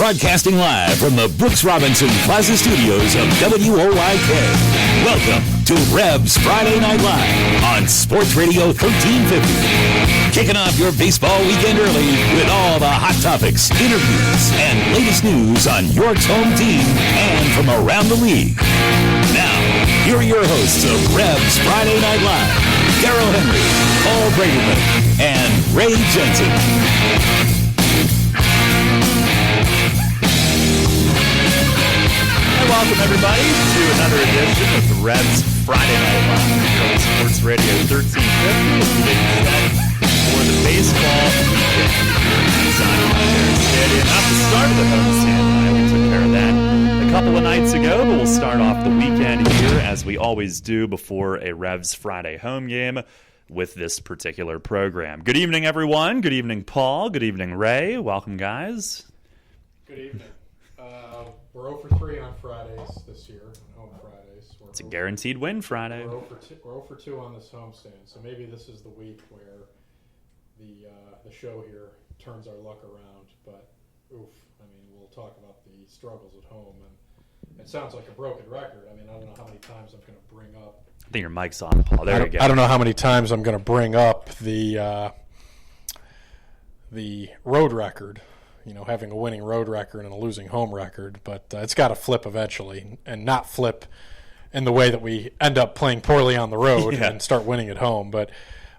Broadcasting live from the Brooks Robinson Plaza Studios of WOYK. Welcome to Revs Friday Night Live on Sports Radio 1350. Kicking off your baseball weekend early with all the hot topics, interviews, and latest news on York's home team and from around the league. Now, here are your hosts of Revs Friday Night Live, Darrell Henry, Paul Braverman, and Ray Jensen. Welcome, everybody, to another edition of the Revs Friday Night Live here on Sports Radio 1350. For the baseball weekend here inside Montgomery Stadium. Not the start of the homestand tonight. We took care of that a couple of nights ago, but we'll start off the weekend here, as we always do before a Revs Friday home game, with this particular program. Good evening, everyone. Good evening, Paul. Good evening, Ray. Welcome, guys. Good evening. We're 0 for 3 on Fridays this year, on home Fridays. It's a guaranteed win Friday. We're 0 for 2 on this homestand, so maybe this is the week where the show here turns our luck around. But, we'll talk about the struggles at home. And it sounds like a broken record. I don't know how many times I'm going to bring up. I think your mic's on, Paul. There you go. I don't know how many times I'm going to bring up the road record. Having a winning road record and a losing home record, but it's got to flip eventually, and not flip in the way that we end up playing poorly on the road and start winning at home. But,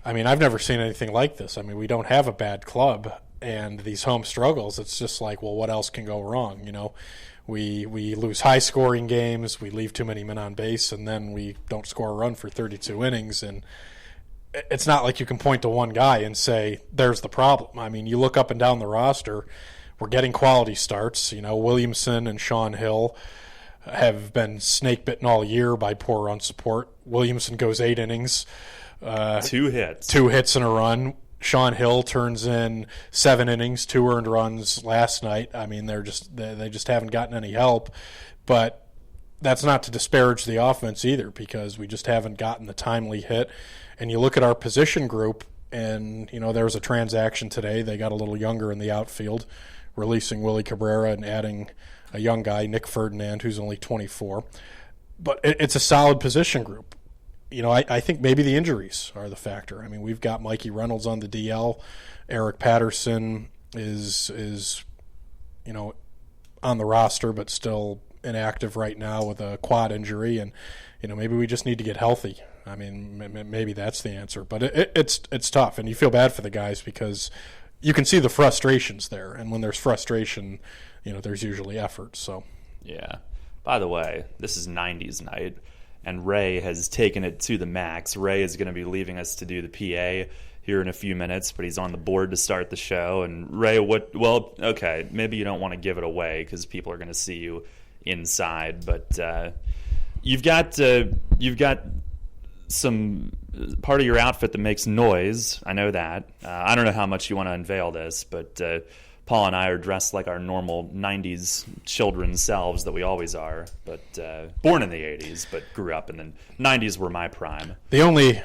I've never seen anything like this. We don't have a bad club, and these home struggles, it's just like, well, what else can go wrong? We lose high-scoring games, we leave too many men on base, and then we don't score a run for 32 innings, and it's not like you can point to one guy and say, there's the problem. You look up and down the roster, we're getting quality starts. Williamson and Sean Hill have been snake-bitten all year by poor run support. Williamson goes 8 innings. 2 hits. 2 hits and a run. Sean Hill turns in 7 innings, 2 earned runs last night. They just haven't gotten any help. But that's not to disparage the offense either, because we just haven't gotten the timely hit. And you look at our position group, and, there was a transaction today. They got a little younger in the outfield, releasing Willie Cabrera and adding a young guy, Nick Ferdinand, who's only 24. But it's a solid position group. I think maybe the injuries are the factor. We've got Mikey Reynolds on the DL. Eric Patterson is on the roster, but still inactive right now with a quad injury. And, maybe we just need to get healthy. Maybe that's the answer. But it's tough, and you feel bad for the guys because you can see the frustrations there. And when there's frustration, there's usually effort. So, yeah. By the way, this is 90s night, and Ray has taken it to the max. Ray is going to be leaving us to do the PA here in a few minutes, but he's on the board to start the show. And Ray, okay, maybe you don't want to give it away because people are going to see you inside, but you've got some part of your outfit that makes noise. I know that. I don't know how much you want to unveil this, but Paul and I are dressed like our normal 90s children selves that we always are, but born in the 80s, but grew up in the 90s were my prime. The only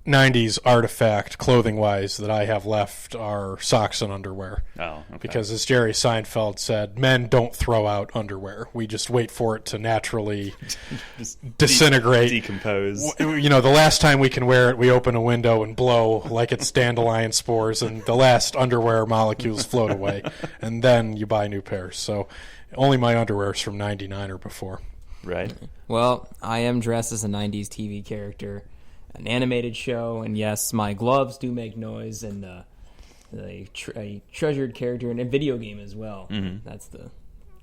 90s artifact clothing-wise that I have left are socks and underwear. Oh, okay. Because as Jerry Seinfeld said, men don't throw out underwear. We just wait for it to naturally disintegrate. Decompose. The last time we can wear it, we open a window and blow like it's dandelion spores, and the last underwear molecules float away. And then you buy new pairs. So only my underwear is from 99 or before. Right. Well, I am dressed as a 90s TV character, an animated show, and yes, my gloves do make noise, and a treasured character in a video game as well. Mm-hmm. That's the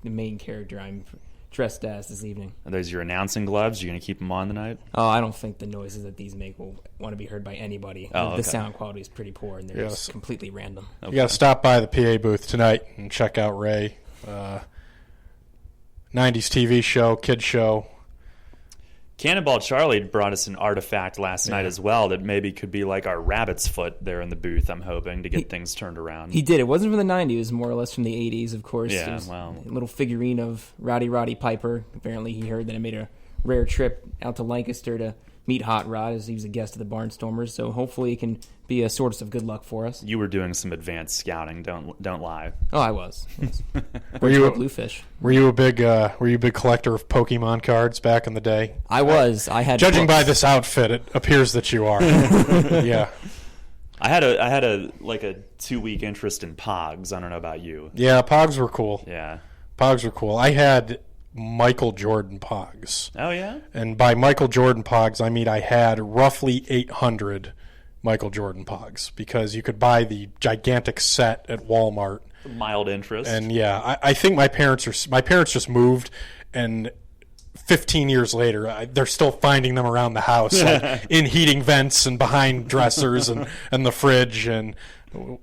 main character I'm dressed as this evening. Are those your announcing gloves? Are you going to keep them on tonight? Oh, I don't think the noises that these make will want to be heard by anybody. Oh, the sound quality is pretty poor, and they're just completely random. Okay. You got to stop by the PA booth tonight and check out Ray. 90s TV show, kid show. Cannonball Charlie brought us an artifact last night as well that maybe could be like our rabbit's foot there in the booth, I'm hoping, to get things turned around. He did. It wasn't from the 90s. It was more or less from the 80s, of course. Yeah, wow. A little figurine of Roddy Piper. Apparently he heard that I made a rare trip out to Lancaster to meet Hot Rod as he was a guest of the Barnstormers. So hopefully it can be a source of good luck for us. You were doing some advanced scouting. Don't lie. Oh, I was. Were you a Bluefish? Were you a big collector of Pokemon cards back in the day? I was. I had. Judging books. by this outfit, it appears that you are. Yeah. I had a 2-week interest in Pogs. I don't know about you. Yeah, Pogs were cool. Yeah. Pogs were cool. I had Michael Jordan Pogs. Oh, yeah? And by Michael Jordan Pogs, I mean I had roughly 800 Michael Jordan Pogs because you could buy the gigantic set at Walmart. Mild interest. And yeah, I think my parents just moved, and 15 years later, they're still finding them around the house, like in heating vents and behind dressers and the fridge, and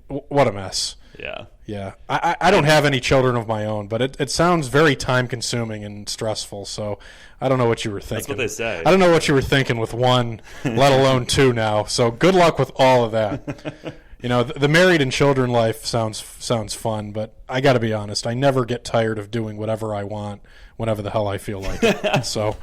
what a mess. Yeah. Yeah, I don't have any children of my own, but it sounds very time-consuming and stressful, so I don't know what you were thinking. That's what they say. I don't know what you were thinking with one, let alone two now, so good luck with all of that. You know, the married and children life sounds fun, but I got to be honest, I never get tired of doing whatever I want whenever the hell I feel like it. So,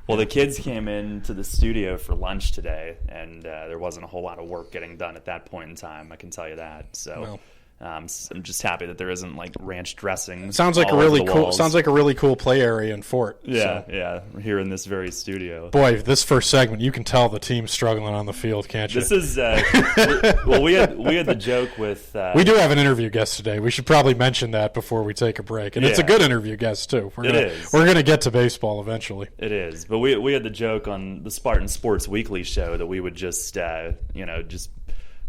well, the kids came into the studio for lunch today, and there wasn't a whole lot of work getting done at that point in time, I can tell you that. So. Well. I'm just happy that there isn't like ranch dressing. Sounds like a really cool play area in Fort. Yeah, so. Yeah, here in this very studio. Boy, this first segment, you can tell the team's struggling on the field, can't you? This is well, we had the joke with. We do have an interview guest today. We should probably mention that before we take a break, and it's a good interview guest too. We're gonna get to baseball eventually. It is, but we had the joke on the Spartan Sports Weekly show that we would just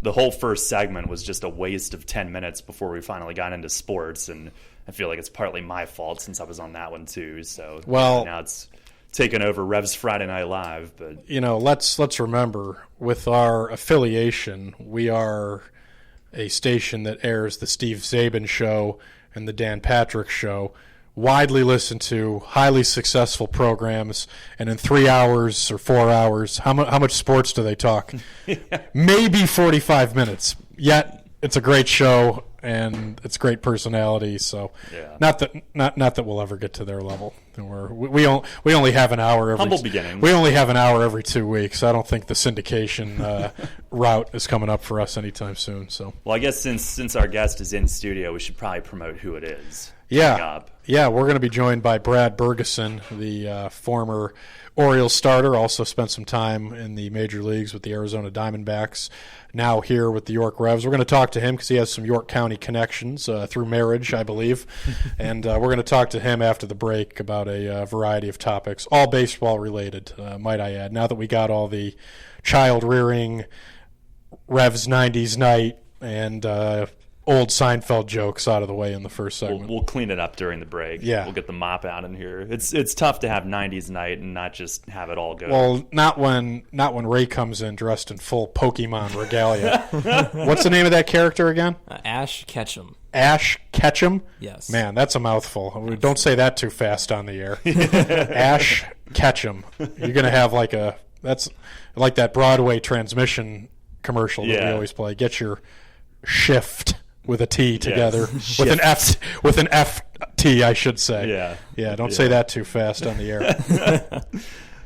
the whole first segment was just a waste of 10 minutes before we finally got into sports, and I feel like it's partly my fault since I was on that one too. So now it's taken over Revs Friday Night Live. But let's remember, with our affiliation, we are a station that airs the Steve Zabin Show and the Dan Patrick Show. Widely listened to, highly successful programs, and in 3 hours or 4 hours, how much sports do they talk? Maybe 45 minutes. Yet it's a great show and it's great personality. So not that we'll ever get to their level. We only have an hour. Humble beginnings. We only have an hour every 2 weeks. I don't think the syndication route is coming up for us anytime soon. So well, I guess since our guest is in studio, we should probably promote who it is. Yeah, we're going to be joined by Brad Bergesen, the former Orioles starter, also spent some time in the major leagues with the Arizona Diamondbacks, now here with the York Revs. We're going to talk to him because he has some York County connections through marriage, I believe, and we're going to talk to him after the break about a variety of topics, all baseball related, might I add, now that we got all the child-rearing Revs 90s night and old Seinfeld jokes out of the way in the first segment. We'll clean it up during the break. Yeah. We'll get the mop out in here. It's tough to have 90s night and not just have it all go. Well, not when Ray comes in dressed in full Pokemon regalia. What's the name of that character again? Ash Ketchum. Ash Ketchum? Yes. Man, that's a mouthful. Don't say that too fast on the air. Ash Ketchum. You're going to have that's like that Broadway transmission commercial that we always play. Get your shift with a T together, with an FT, I should say. Yeah. Don't say that too fast on the air.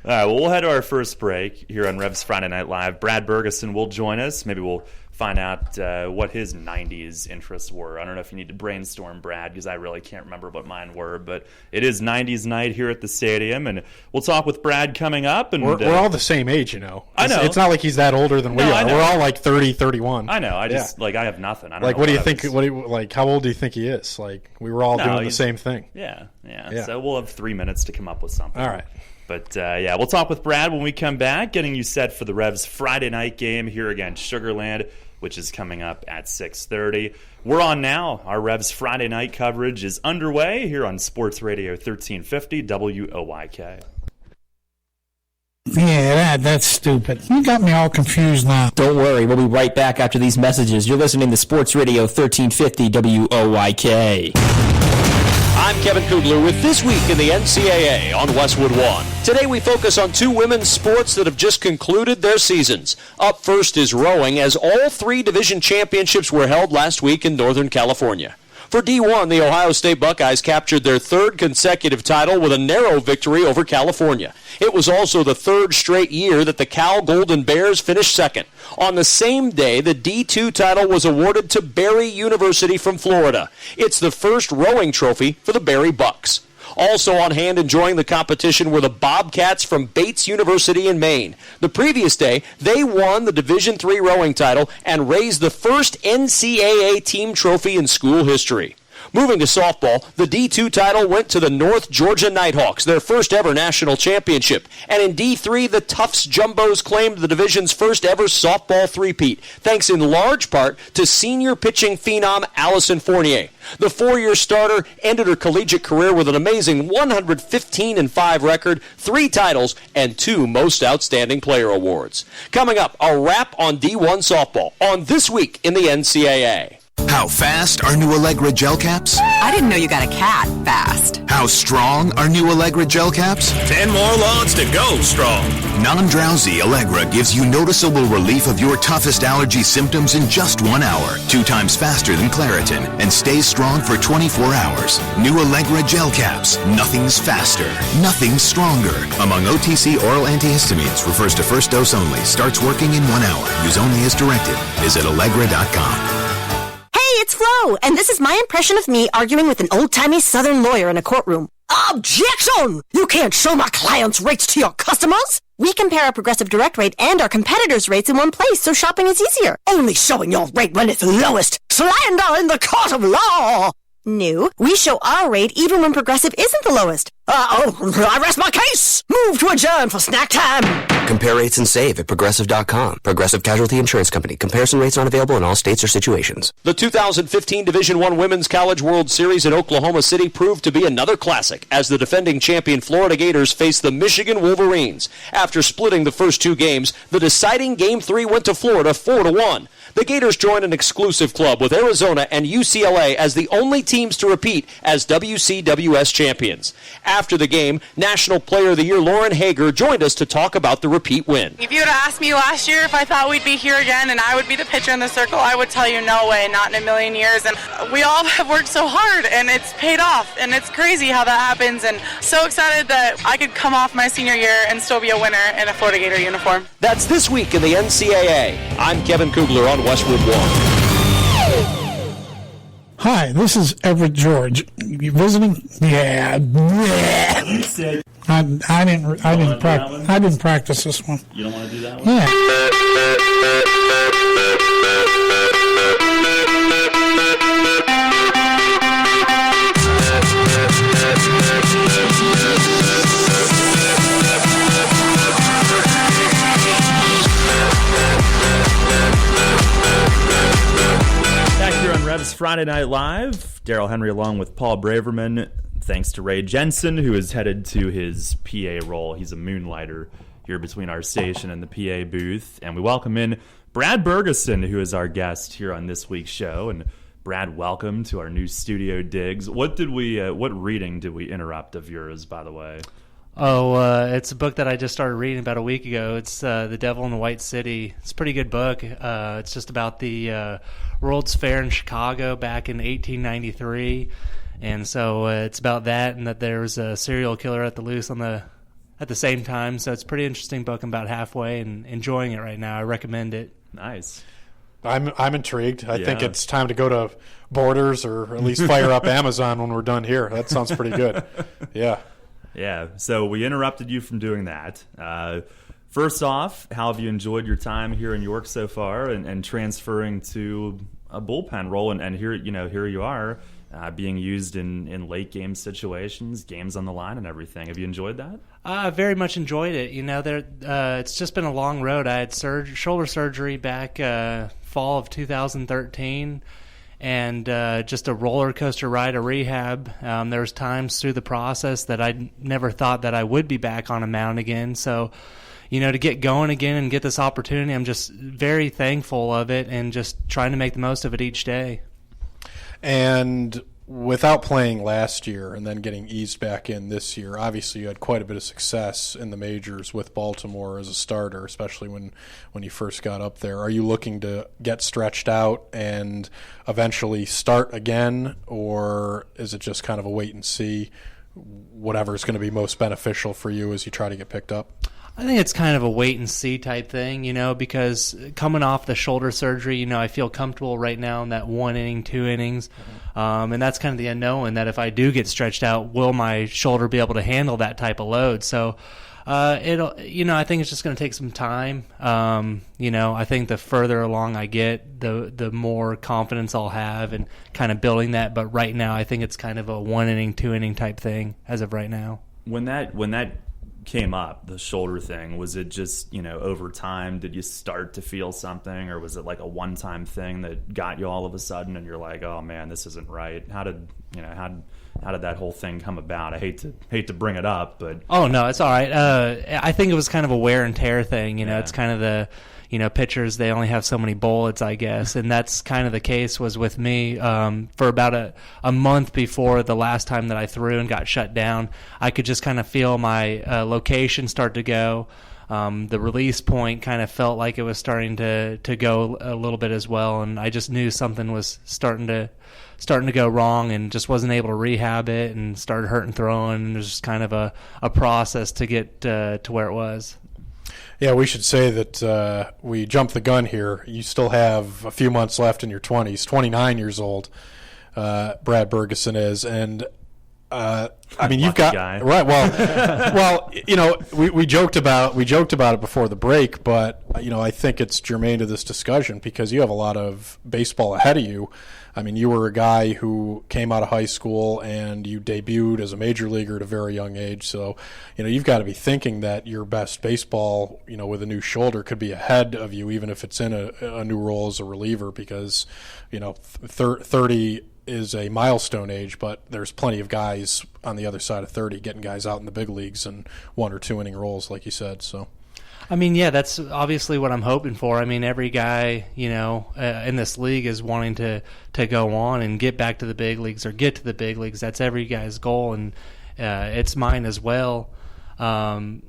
All right. Well, we'll head to our first break here on Revs Friday Night Live. Brad Bergesen will join us. Maybe we'll find out what his 90s interests were. I don't know if you need to brainstorm, Brad, because I really can't remember what mine were. But it is 90s night here at the stadium, and we'll talk with Brad coming up. And we're all the same age, you know. I know. It's not like he's that older than we are. We're all like 30, 31. I know. I just I have nothing. I don't know what do you think? How old do you think he is? Like, we were all doing the same thing. Yeah. So we'll have 3 minutes to come up with something. All right. But, we'll talk with Brad when we come back, getting you set for the Revs Friday night game here against Sugarland, which is coming up at 6:30. We're on now. Our Revs Friday night coverage is underway here on Sports Radio 1350 WOYK. Yeah, that's stupid. You got me all confused now. Don't worry, we'll be right back after these messages. You're listening to Sports Radio 1350 WOYK. I'm Kevin Kugler with This Week in the NCAA on Westwood One. Today we focus on two women's sports that have just concluded their seasons. Up first is rowing, as all three division championships were held last week in Northern California. For D1, the Ohio State Buckeyes captured their third consecutive title with a narrow victory over California. It was also the third straight year that the Cal Golden Bears finished second. On the same day, the D2 title was awarded to Barry University from Florida. It's the first rowing trophy for the Barry Bucks. Also on hand enjoying the competition were the Bobcats from Bates University in Maine. The previous day, they won the Division III rowing title and raised the first NCAA team trophy in school history. Moving to softball, the D2 title went to the North Georgia Nighthawks, their first ever national championship. And in D3, the Tufts Jumbos claimed the division's first ever softball three-peat, thanks in large part to senior pitching phenom Allison Fournier. The four-year starter ended her collegiate career with an amazing 115-5 record, 3 titles, and 2 Most Outstanding Player awards. Coming up, a wrap on D1 softball on This Week in the NCAA. How fast are new Allegra gel caps? I didn't know you got a cat fast. How strong are new Allegra gel caps? 10 more loads to go strong. Non-drowsy Allegra gives you noticeable relief of your toughest allergy symptoms in just 1 hour, 2 times faster than Claritin, and stays strong for 24 hours. New Allegra gel caps. Nothing's faster. Nothing's stronger. Among OTC oral antihistamines, refers to first dose only. Starts working in 1 hour. Use only as directed. Visit Allegra.com. It's Flo, and this is my impression of me arguing with an old-timey Southern lawyer in a courtroom. Objection! You can't show my client's rates to your customers! We compare our Progressive Direct rate and our competitors' rates in one place, so shopping is easier. Only showing your rate when it's lowest. Slander in the court of law! New, we show our rate even when Progressive isn't the lowest. I rest my case! Move to adjourn for snack time! Compare rates and save at Progressive.com. Progressive Casualty Insurance Company. Comparison rates not available in all states or situations. The 2015 Division I Women's College World Series in Oklahoma City proved to be another classic as the defending champion Florida Gators faced the Michigan Wolverines. After splitting the first 2 games, the deciding Game 3 went to Florida 4-1. The Gators joined an exclusive club with Arizona and UCLA as the only teams to repeat as WCWS champions. After the game, National Player of the Year Lauren Hager joined us to talk about the repeat win. If you would have asked me last year if I thought we'd be here again and I would be the pitcher in the circle, I would tell you no way, not in a million years. And we all have worked so hard and it's paid off, and it's crazy how that happens, and so excited that I could come off my senior year and still be a winner in a Florida Gator uniform. That's This Week in the NCAA. I'm Kevin Kugler on Westwood One. Hi, this is Everett George. You visiting? Yeah. You said I didn't practice this one. you don't want to do that one? Yeah. Back here on Revs Friday Night Live, Darrell Henry along with Paul Braverman. Thanks to Ray Jensen, who is headed to his PA role. He's a moonlighter here between our station and the PA booth. And we welcome in Brad Bergesen, who is our guest here on this week's show. And Brad, welcome to our new studio digs. What reading did we interrupt of yours, by the way? It's a book that I just started reading about a week ago. It's The Devil in the White City. It's a pretty good book. It's just about the World's Fair in Chicago back in 1893. And so it's about that, and that there was a serial killer at the loose at the same time. So it's a pretty interesting book. I'm about halfway and enjoying it right now. I recommend it. Nice. I'm intrigued. I think it's time to go to Borders or at least fire up Amazon when we're done here. That sounds pretty good. Yeah. Yeah, so we interrupted you from doing that. First off, how have you enjoyed your time here in York so far, and transferring to a bullpen role? And here you are being used in late game situations, games on the line, and everything. Have you enjoyed that? I very much enjoyed it. It's just been a long road. I had shoulder surgery back fall of 2013. And just a roller coaster ride of rehab. There was times through the process that I never thought that I would be back on a mound again. So, to get going again and get this opportunity, I'm just very thankful of it and just trying to make the most of it each day. And without playing last year and then getting eased back in this year, obviously you had quite a bit of success in the majors with Baltimore as a starter, especially when you first got up there. Are you looking to get stretched out and eventually start again, or is it just kind of a wait and see, whatever is going to be most beneficial for you as you try to get picked up? I think it's kind of a wait and see type thing, because coming off the shoulder surgery, I feel comfortable right now in that 1 inning, 2 innings. And that's kind of the unknown, that if I do get stretched out, will my shoulder be able to handle that type of load? So, I think it's just going to take some time. I think the further along I get, the more confidence I'll have in kind of building that. But right now, I think it's kind of a 1 inning, 2 inning type thing as of right now. When that came up, the shoulder thing, was it just, over time, did you start to feel something, or was it like a one-time thing that got you all of a sudden and you're like, oh man, this isn't right? How did that whole thing come about? I hate to bring it up, but oh no, it's all right. I think it was kind of a wear and tear thing. It's kind of the pitchers, they only have so many bullets, I guess, and that's kind of the case was with me. For about a month before the last time that I threw and got shut down, I could just kind of feel my location start to go. The release point kind of felt like it was starting to go a little bit as well, and I just knew something was starting to go wrong, and just wasn't able to rehab it, and started hurting throwing, and there's just kind of a process to get to where it was. Yeah, we should say that we jumped the gun here. You still have a few months left in your 20s. 29 years old, Brad Bergesen is, and you've got guy. Right. Well, we joked about it before the break, but I think it's germane to this discussion because you have a lot of baseball ahead of you. You were a guy who came out of high school and you debuted as a major leaguer at a very young age. So, you've got to be thinking that your best baseball, with a new shoulder could be ahead of you, even if it's in a new role as a reliever, because, 30 is a milestone age, but there's plenty of guys on the other side of 30 getting guys out in the big leagues in 1 or 2 inning roles, like you said. So. That's obviously what I'm hoping for. Every guy, in this league is wanting to go on and get back to the big leagues or get to the big leagues. That's every guy's goal, and it's mine as well. You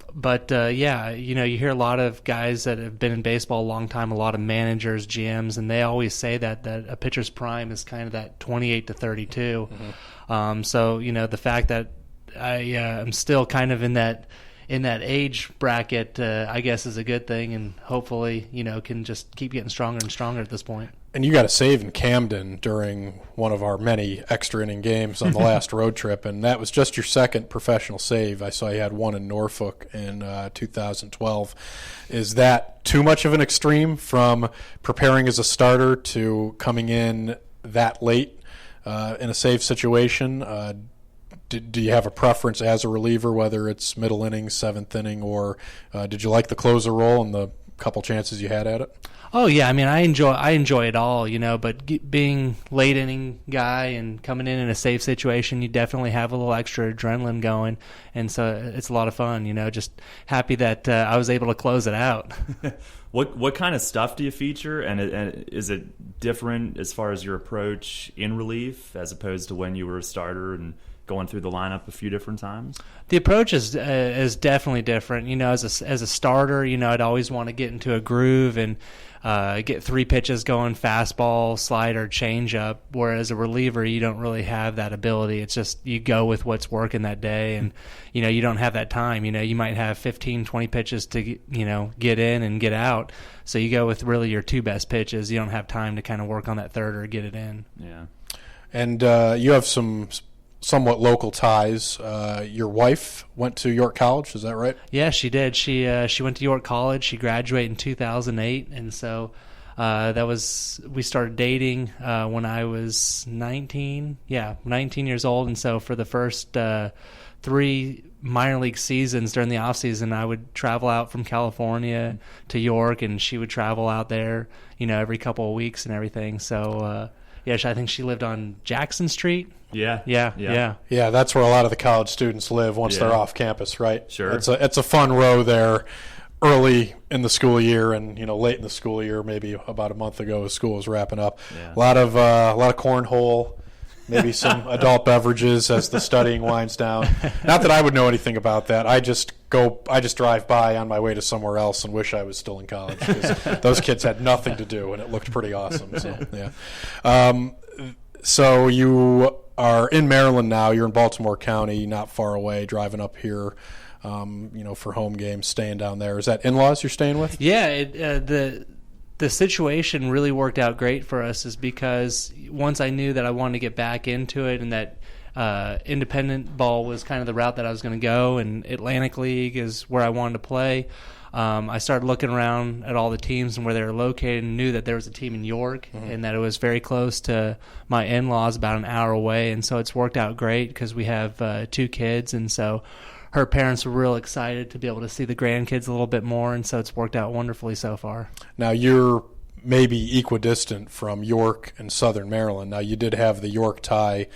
hear a lot of guys that have been in baseball a long time, a lot of managers, GMs, and they always say that a pitcher's prime is kind of that 28 to 32. Mm-hmm. The fact that I'm still kind of in that age bracket, I guess, is a good thing, and hopefully, can just keep getting stronger and stronger at this point. And you got a save in Camden during one of our many extra inning games on the last road trip, and that was just your second professional save. I saw you had one in Norfolk in 2012. Is that too much of an extreme from preparing as a starter to coming in that late in a save situation? Do you have a preference as a reliever, whether it's middle inning, 7th inning, or did you like the closer role and the couple chances you had at it? Oh yeah, I enjoy it all, but being late inning guy and coming in a safe situation, you definitely have a little extra adrenaline going, and so it's a lot of fun. Just happy that I was able to close it out. What kind of stuff do you feature, and is it different as far as your approach in relief as opposed to when you were a starter and going through the lineup a few different times? The approach is definitely different. As a starter, I'd always want to get into a groove and get 3 pitches going, fastball, slider, changeup. Whereas a reliever, you don't really have that ability. It's just you go with what's working that day, and you don't have that time. You might have 15, 20 pitches to get in and get out. So you go with really your 2 best pitches. You don't have time to kind of work on that third or get it in. Yeah, and you have some somewhat local ties. Your wife went to York College, is that right? Yeah, she did. She went to York College. She graduated in 2008, and so we started dating when I was 19. Yeah, 19 years old, and so for the first 3 minor league seasons during the off season, I would travel out from California to York, and she would travel out there, every couple of weeks and everything. So I think she lived on Jackson Street. Yeah, that's where a lot of the college students live once they're off campus, right? Sure. It's a fun row there early in the school year, and late in the school year, maybe about a month ago as school was wrapping up. Yeah. A lot of cornhole, maybe some adult beverages as the studying winds down. Not that I would know anything about that. I just drive by on my way to somewhere else and wish I was still in college, because those kids had nothing to do, and it looked pretty awesome. So, yeah. So you are in Maryland now. You're in Baltimore County, not far away, driving up here, for home games, staying down there. Is that in-laws you're staying with? Yeah, the situation really worked out great for us, is because once I knew that I wanted to get back into it, and that independent ball was kind of the route that I was going to go, and Atlantic League is where I wanted to play. I started looking around at all the teams and where they were located, and knew that there was a team in York, and that it was very close to my in-laws, about an hour away. And so it's worked out great, because we have 2 kids, and so her parents were real excited to be able to see the grandkids a little bit more, and so it's worked out wonderfully so far. Now, you're maybe equidistant from York and Southern Maryland. Now, you did have the York tie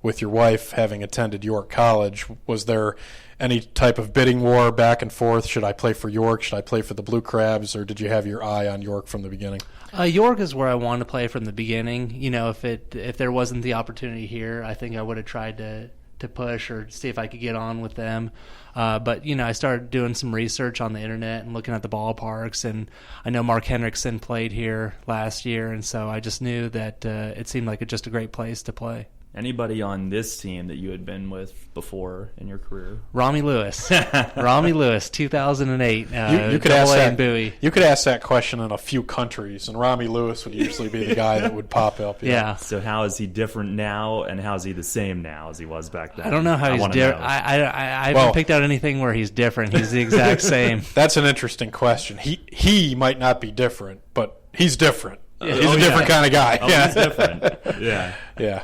with your wife having attended York College. Was there any type of bidding war back and forth? Should I play for York? Should I play for the Blue Crabs? Or did you have your eye on York from the beginning? York is where I wanted to play from the beginning. If there wasn't the opportunity here, I think I would have tried to push or see if I could get on with them. But I started doing some research on the internet and looking at the ballparks, and I know Mark Henriksen played here last year, and so I just knew that it seemed like just a great place to play. Anybody on this team that you had been with before in your career? Rami Lewis, 2008. You could ask that. Bowie. You could ask that question in a few countries, and Rami Lewis would usually be the guy that would pop up. Yeah. So how is he different now, and how is he the same now as he was back then? I don't know how he's different. I haven't picked out anything where he's different. He's the exact same. That's an interesting question. He might not be different, but he's different. He's a different kind of guy. He's different. Yeah. Yeah.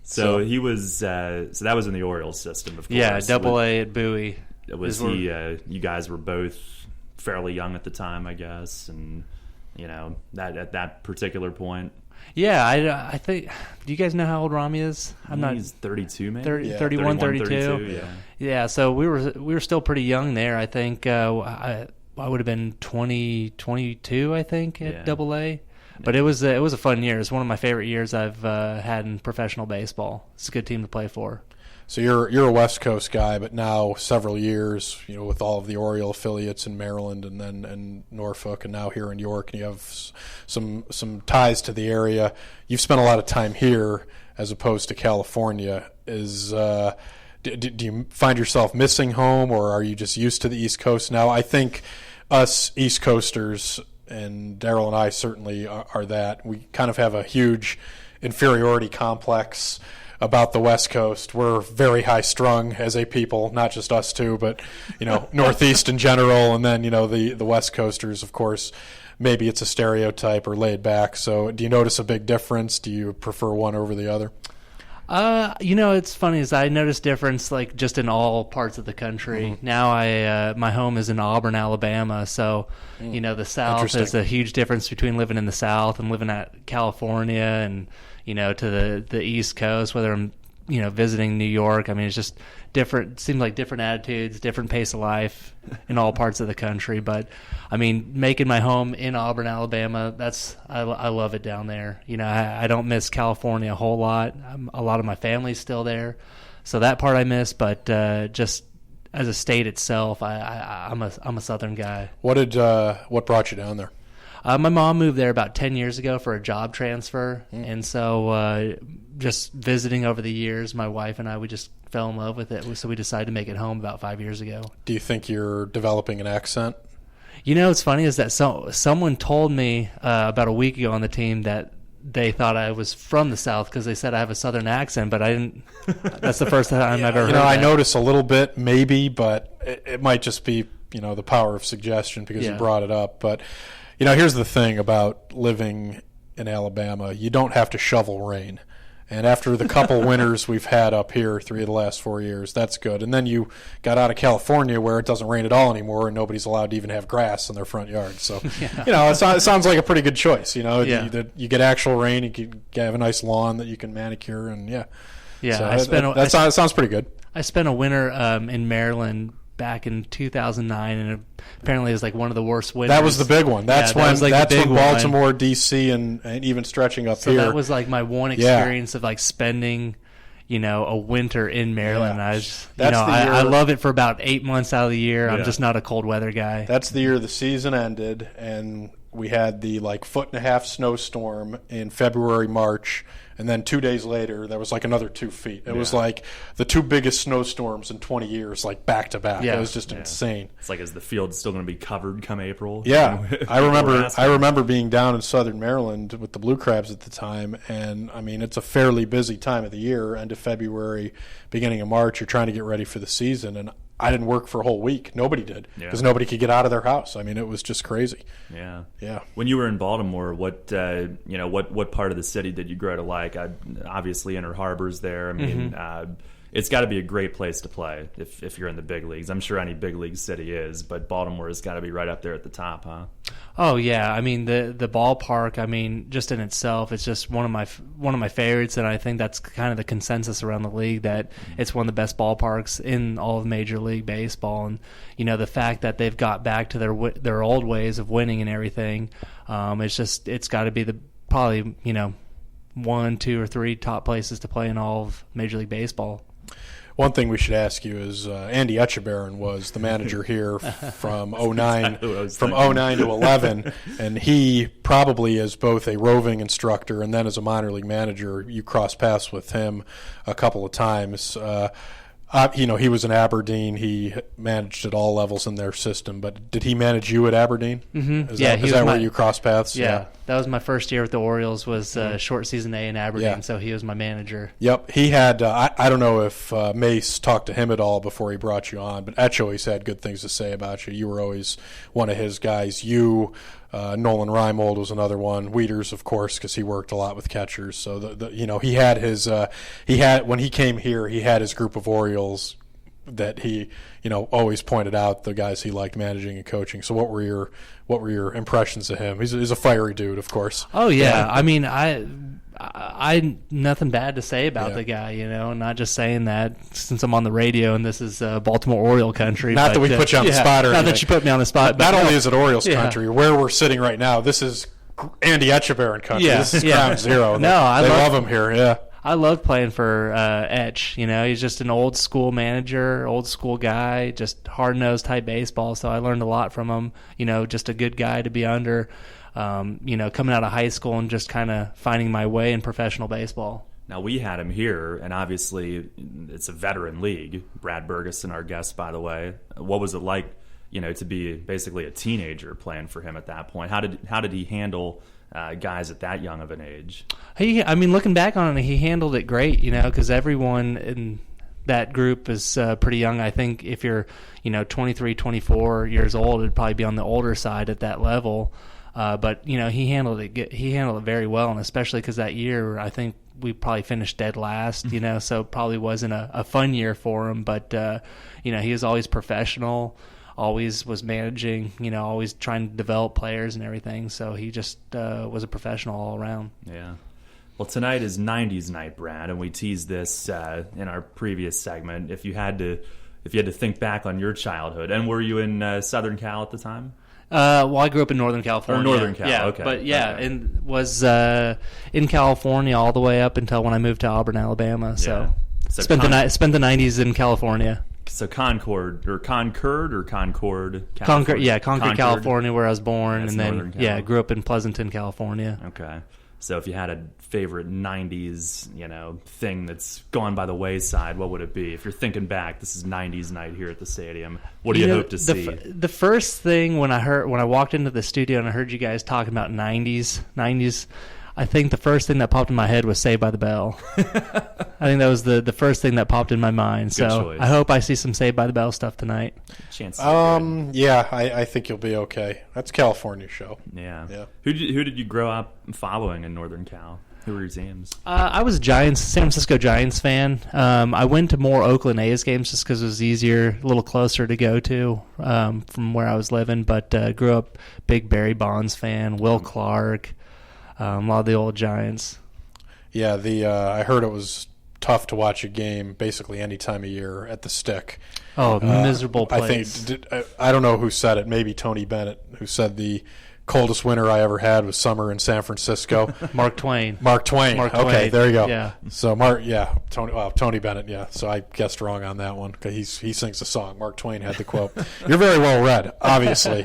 So he was. So that was in the Orioles system, of course. Yeah, AA at Bowie. Was he? You guys were both fairly young at the time, I guess, and that at that particular point. Yeah, I think. Do you guys know how old Rami is? He's 32, maybe. 31, 32. Yeah. So we were still pretty young there. I think I would have been 22, I think, at AA. But it was a fun year. It's one of my favorite years I've had in professional baseball. It's a good team to play for. So you're a West Coast guy, but now several years, with all of the Oriole affiliates in Maryland and then in Norfolk, and now here in York, and you have some ties to the area. You've spent a lot of time here as opposed to California. Do you find yourself missing home, or are you just used to the East Coast now? I think us East Coasters, and Darrell and I certainly are that. We kind of have a huge inferiority complex about the West Coast. We're very high-strung as a people, not just us two, but Northeast in general, and then the West Coasters, of course. Maybe it's a stereotype or laid back. So, do you notice a big difference? Do you prefer one over the other? It's funny is I noticed difference just in all parts of the country. Mm-hmm. Now my home is in Auburn, Alabama, so the South is a huge difference between living in the South and living at California, and to the East Coast, whether I'm visiting New York. I mean, it's just different. It seems like different attitudes, different pace of life in all parts of the country. But I mean, making my home in Auburn, Alabama, I love it down there. I don't miss California a whole lot. A lot of my family's still there, so that part I miss. But just as a state itself, I'm a Southern guy. What brought you down there? My mom moved there about 10 years ago for a job transfer, and so just visiting over the years, my wife and I, we just fell in love with it, so we decided to make it home about 5 years ago. Do you think you're developing an accent? What's funny is that someone told me about a week ago on the team that they thought I was from the South because they said I have a Southern accent, but I didn't. That's the first time I've ever heard that. I notice a little bit, maybe, but it might just be the power of suggestion because you brought it up. But here's the thing about living in Alabama: you don't have to shovel rain. And after the couple winters we've had up here, 3 of the last 4 years, that's good. And then you got out of California where it doesn't rain at all anymore, and nobody's allowed to even have grass in their front yard. So, it sounds like a pretty good choice. You get actual rain, you can have a nice lawn that you can manicure, and So that sounds pretty good. I spent a winter in Maryland back in 2009, and apparently it was one of the worst winters. That was the big one. That's when Baltimore, D.C., and even stretching up here. So that was my one experience of spending a winter in Maryland. Yeah. I love it for about 8 months out of the year. I'm just not a cold weather guy. That's the year the season ended, and we had the 1.5-foot snowstorm in February, March, and then 2 days later there was another 2 feet. It was the two biggest snowstorms in 20 years, back to back. It was just insane. It's is the field still going to be covered come April? Yeah, I remember being down in Southern Maryland with the Blue Crabs at the time, and I mean it's a fairly busy time of the year, end of February, beginning of March. You're trying to get ready for the season, and I didn't work for a whole week. Nobody did, because nobody could get out of their house. I mean, it was just crazy. Yeah. Yeah. When you were in Baltimore, what part of the city did you grow to like? Obviously, Inner Harbor's there. I mean, it's got to be a great place to play if you're in the big leagues. I'm sure any big league city is, but Baltimore has got to be right up there at the top, huh? Oh yeah, I mean the ballpark. I mean, just in itself, it's just one of my favorites, and I think that's kind of the consensus around the league that it's one of the best ballparks in all of Major League Baseball. And the fact that they've got back to their old ways of winning and everything, it's got to be probably 1, 2, or 3 top places to play in all of Major League Baseball. One thing we should ask you is Andy Etchebarren was the manager here from 09 to 11, and he probably as both a roving instructor and then as a minor league manager, you crossed paths with him a couple of times. He was in Aberdeen. He managed at all levels in their system. But did he manage you at Aberdeen? Mm-hmm. Is that where you crossed paths? Yeah, that was my first year with the Orioles. Was short season A in Aberdeen, so he was my manager. Yep, he had. I don't know if Mace talked to him at all before he brought you on, but Etch always had good things to say about you. You were always one of his guys. You. Nolan Reimold was another one. Wieters, of course, because he worked a lot with catchers. So he had his when he came here, he had his group of Orioles that he always pointed out the guys he liked managing and coaching. So what were your impressions of him? He's a fiery dude, of course. Oh yeah, I mean I nothing bad to say about the guy, not just saying that since I'm on the radio and this is Baltimore Oriole country. Not that we put you on the spot or not anything. that you put me on the spot. But not only is it Orioles country, where we're sitting right now, this is Andy Etchebarren country. Yeah, this is ground zero. No, they love him here, yeah. I love playing for Etch. He's just an old school manager, old school guy, just hard-nosed type baseball. So I learned a lot from him, just a good guy to be under. Coming out of high school and just kind of finding my way in professional baseball. Now, we had him here, and obviously it's a veteran league. Brad Bergesen, our guest, by the way. What was it like, to be basically a teenager playing for him at that point? How did he handle guys at that young of an age? Looking back on it, he handled it great, because everyone in that group is pretty young. I think if you're, 23, 24 years old, it'd probably be on the older side at that level. But he handled it. He handled it very well, and especially because that year, I think we probably finished dead last. So it probably wasn't a fun year for him. But he was always professional, always was managing. Always trying to develop players and everything. So he just was a professional all around. Yeah. Well, tonight is 90s night, Brad, and we teased this in our previous segment. If you had to think back on your childhood, and were you in Southern Cal at the time? I grew up in Northern California. Or Northern Cal, okay. But and was in California all the way up until when I moved to Auburn, Alabama. So spent the 90s in California. So Concord, Concord, California, California, where I was born, That's and then grew up in Pleasanton, California. Okay. So if you had a favorite 90s, thing that's gone by the wayside, what would it be? If you're thinking back, this is 90s night here at the stadium. What do you hope to see? The first thing when I walked into the studio and I heard you guys talking about 90s, I think the first thing that popped in my head was Saved by the Bell. I think that was the first thing that popped in my mind. Good so choice. I hope I see some Saved by the Bell stuff tonight. I think you'll be okay. That's California show. Yeah. Who did you grow up following in Northern Cal? Who were your teams? I was a San Francisco Giants fan. I went to more Oakland A's games just because it was easier, a little closer to go to from where I was living. But grew up big Barry Bonds fan, Will Clark, a lot of the old Giants. Yeah, I heard it was tough to watch a game basically any time of year at the Stick. Oh, miserable place. I don't know who said it. Maybe Tony Bennett, who said the coldest winter I ever had was summer in San Francisco. Mark Twain. Okay, there you go. Yeah. So Tony Bennett. Yeah. So I guessed wrong on that one because he sings the song. Mark Twain had the quote. You're very well read, obviously.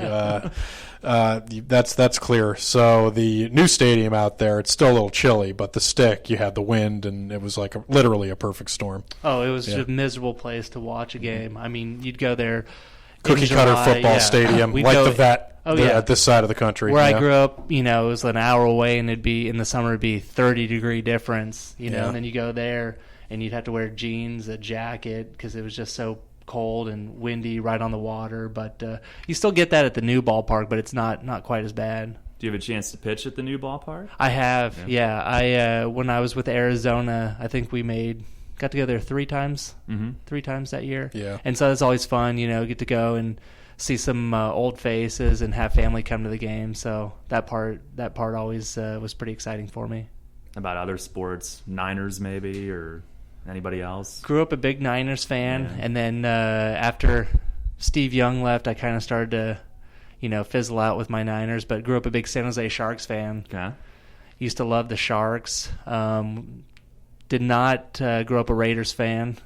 That's clear. So the new stadium out there, it's still a little chilly, but the stick, you had the wind, and it was like literally a perfect storm. Oh, it was a miserable place to watch a game. I mean, you'd go there. Cookie cutter football stadium, like the Vet at this side of the country. Where I grew up, it was an hour away, and it'd be in the summer, it'd be 30-degree difference, and then you go there, and you'd have to wear jeans, a jacket, because it was just so cold and windy right on the water. But you still get that at the new ballpark, but it's not quite as bad. Do you have a chance to pitch at the new ballpark? I have, yeah. I when I was with Arizona, I think we got to go there 3 times, 3 times that year. Yeah. And so it's always fun, get to go and see some old faces and have family come to the game. So that part always was pretty exciting for me. About other sports, Niners maybe, or anybody else? Grew up a big Niners fan, and then after Steve Young left, I kind of started to, fizzle out with my Niners, but grew up a big San Jose Sharks fan. Okay. Used to love the Sharks. Did not grow up a Raiders fan.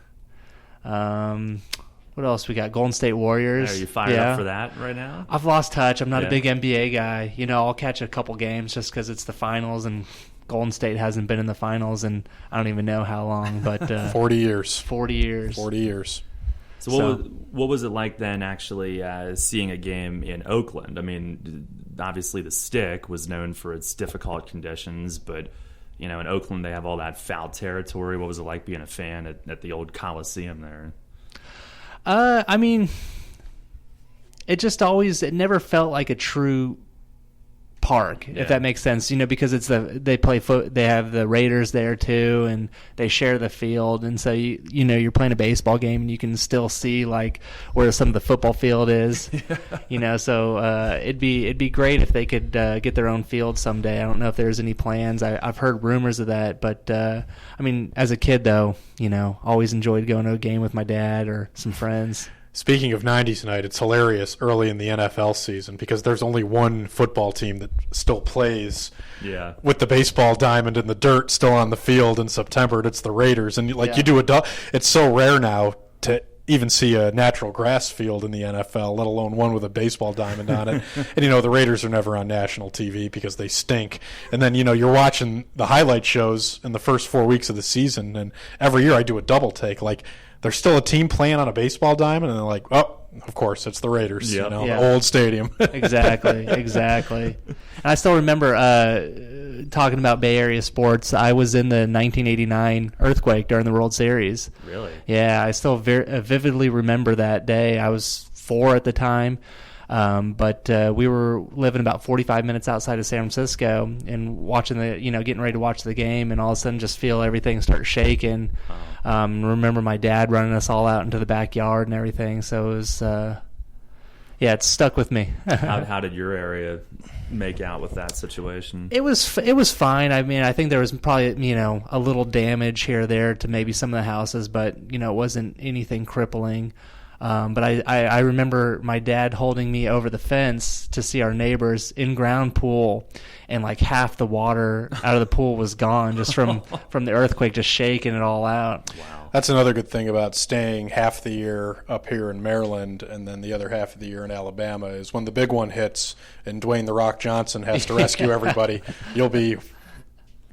What else we got? Golden State Warriors. Are you fired up for that right now? I've lost touch. I'm not a big NBA guy. I'll catch a couple games just because it's the finals, and Golden State hasn't been in the finals, and I don't even know how long. But 40 years. 40 years. 40 years. So what was it like then actually seeing a game in Oakland? I mean, obviously the Stick was known for its difficult conditions, but in Oakland they have all that foul territory. What was it like being a fan at the old Coliseum there? I mean, it never felt like a true park, if that makes sense. Because it's they have the Raiders there too, and they share the field, and so you're playing a baseball game and you can still see like where some of the football field is. So it'd be great if they could get their own field someday. I don't know if there's any plans. I've heard rumors of that, but I mean, as a kid though, always enjoyed going to a game with my dad or some friends. Speaking of 90s night, it's hilarious early in the NFL season because there's only one football team that still plays with the baseball diamond in the dirt still on the field in September, and it's the Raiders. And you do it's so rare now to even see a natural grass field in the NFL, let alone one with a baseball diamond on it. And, the Raiders are never on national TV because they stink. And then, you're watching the highlight shows in the first 4 weeks of the season, and every year I do a double take, like, there's still a team playing on a baseball diamond, and they're like, oh, of course, it's the Raiders, the old stadium. Exactly. And I still remember talking about Bay Area sports. I was in the 1989 earthquake during the World Series. Really? Yeah, I still vividly remember that day. I was 4 at the time. But we were living about 45 minutes outside of San Francisco and watching getting ready to watch the game, and all of a sudden just feel everything start shaking. Remember my dad running us all out into the backyard and everything. So it was, it stuck with me. How did your area make out with that situation? It was fine. I mean, I think there was probably, a little damage here or there to maybe some of the houses, but, it wasn't anything crippling. But I remember my dad holding me over the fence to see our neighbor's in-ground pool, and like half the water out of the pool was gone just from the earthquake just shaking it all out. Wow. That's another good thing about staying half the year up here in Maryland and then the other half of the year in Alabama is when the big one hits and Dwayne "The Rock" Johnson has to rescue everybody, you'll be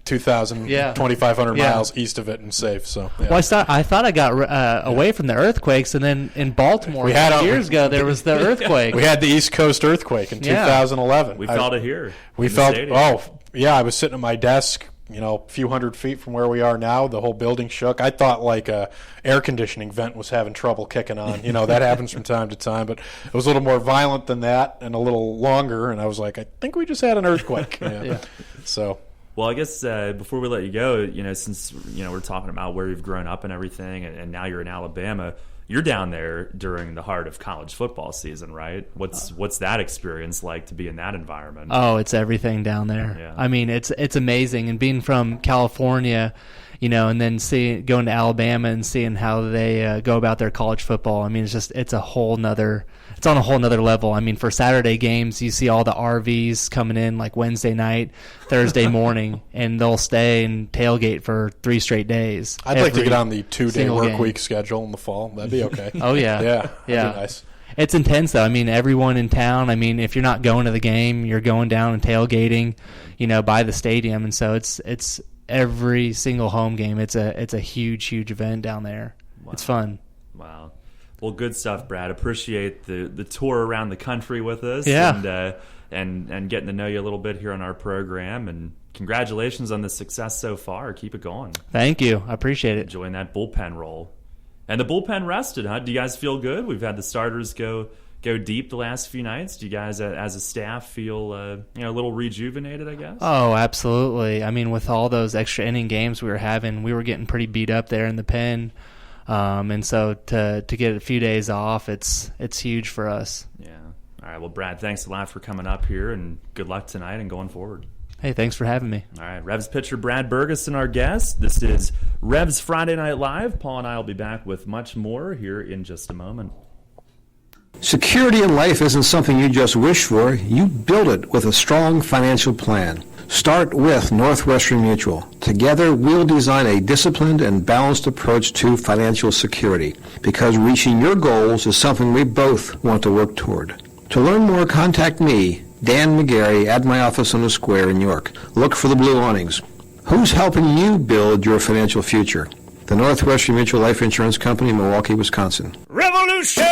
2,000, 2,500 miles east of it and safe. So, Well, I thought I got away from the earthquakes, and then in Baltimore years ago there was the earthquake. We had the East Coast earthquake in 2011. We felt it here. I was sitting at my desk, a few hundred feet from where we are now. The whole building shook. I thought like a air conditioning vent was having trouble kicking on. That happens from time to time, but it was a little more violent than that and a little longer. And I was like, I think we just had an earthquake. So. Well, I guess before we let you go, since we're talking about where you've grown up and everything, and now you're in Alabama, you're down there during the heart of college football season, right? What's that experience like to be in that environment? Oh, it's everything down there. Yeah. I mean, it's amazing. And being from California, and then going to Alabama and seeing how they go about their college football. I mean, it's on a whole nother level. I mean, for Saturday games, you see all the RVs coming in like Wednesday night, Thursday morning, and they'll stay and tailgate for 3 straight days. I'd like to get on the 2-day work week schedule in the fall. That'd be okay. Oh, yeah. That'd be nice. It's intense, though. I mean, everyone in town, I mean, if you're not going to the game, you're going down and tailgating, by the stadium. And so it's every single home game. It's a huge, huge event down there. Wow. It's fun. Wow. Well, good stuff, Brad. Appreciate the tour around the country with us. Yeah. And getting to know you a little bit here on our program. And congratulations on the success so far. Keep it going. Thank you. I appreciate it. Enjoying that bullpen role. And the bullpen rested, huh? Do you guys feel good? We've had the starters go deep the last few nights. Do you guys, as a staff, feel a little rejuvenated, I guess? Oh, absolutely. I mean, with all those extra inning games we were having, we were getting pretty beat up there in the pen. And so to get a few days off, it's huge for us. Yeah. All right. Well, Brad, thanks a lot for coming up here, and good luck tonight and going forward. Hey, thanks for having me. All right, Revs pitcher Brad Bergesen, our guest. This is Revs Friday Night Live. Paul and I will be back with much more here in just a moment. Security in life isn't something you just wish for. You build it with a strong financial plan. Start with Northwestern Mutual. Together, we'll design a disciplined and balanced approach to financial security, because reaching your goals is something we both want to work toward. To learn more, contact me, Dan McGarry, at my office on the Square in York. Look for the blue awnings. Who's helping you build your financial future? The Northwestern Mutual Life Insurance Company, Milwaukee, Wisconsin. Revolution!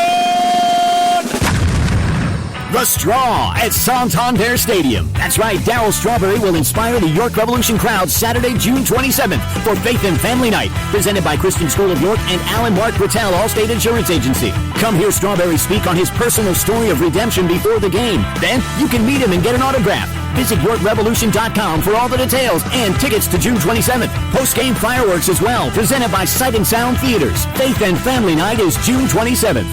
The Straw at Santander Stadium. That's right, Darrell Strawberry will inspire the York Revolution crowd Saturday, June 27th for Faith and Family Night, presented by Christian School of York and Alan Mark Rattel, Allstate Insurance Agency. Come hear Strawberry speak on his personal story of redemption before the game. Then you can meet him and get an autograph. Visit YorkRevolution.com for all the details and tickets to June 27th. Post-game fireworks as well, presented by Sight and Sound Theaters. Faith and Family Night is June 27th.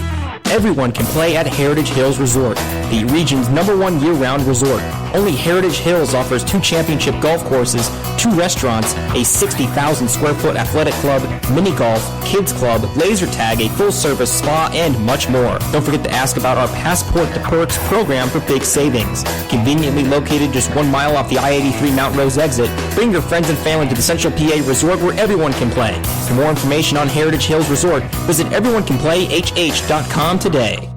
Everyone can play at Heritage Hills Resort, the region's #1 year-round resort. Only Heritage Hills offers 2 championship golf courses, 2 restaurants, a 60,000 square foot athletic club, mini golf, kids club, laser tag, a full-service spa, and much more. Don't forget to ask about our Passport to Perks program for big savings. Conveniently located just 1 mile off the I-83 Mount Rose exit, bring your friends and family to the Central PA Resort where everyone can play. For more information on Heritage Hills Resort, visit everyonecanplayhh.com today.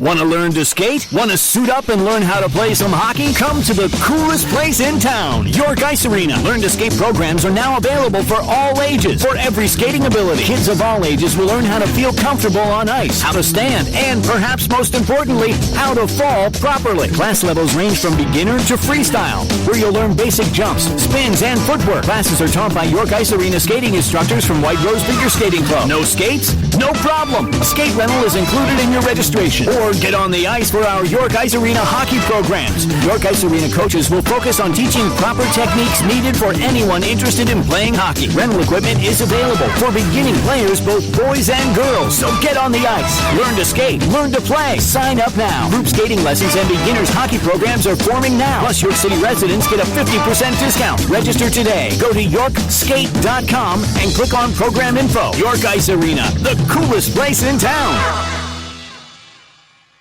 Want to learn to skate? Want to suit up and learn how to play some hockey? Come to the coolest place in town, York Ice Arena. Learn to skate programs are now available for all ages, for every skating ability. Kids of all ages will learn how to feel comfortable on ice, how to stand, and perhaps most importantly, how to fall properly. Class levels range from beginner to freestyle, where you'll learn basic jumps, spins, and footwork. Classes are taught by York Ice Arena skating instructors from White Rose Figure Skating Club. No skates? No problem. A skate rental is included in your registration. Or get on the ice for our York Ice Arena hockey programs. York Ice Arena coaches will focus on teaching proper techniques needed for anyone interested in playing hockey. Rental equipment is available for beginning players, both boys and girls. So get on the ice. Learn to skate. Learn to play. Sign up now. Group skating lessons and beginners hockey programs are forming now. Plus, York City residents get a 50% discount. Register today. Go to YorkSkate.com and click on Program Info. York Ice Arena, the coolest place in town.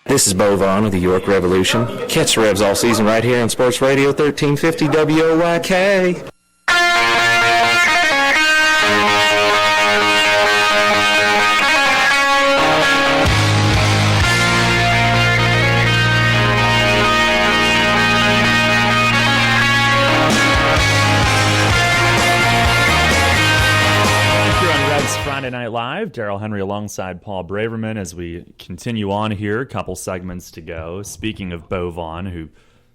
This is Bo Vaughn of the York Revolution. Catch the Revs all season right here on Sports Radio 1350 WOYK. Friday Night Live, Darrell Henry alongside Paul Braverman as we continue on here. A couple segments to go. Speaking of Bo Vaughn, who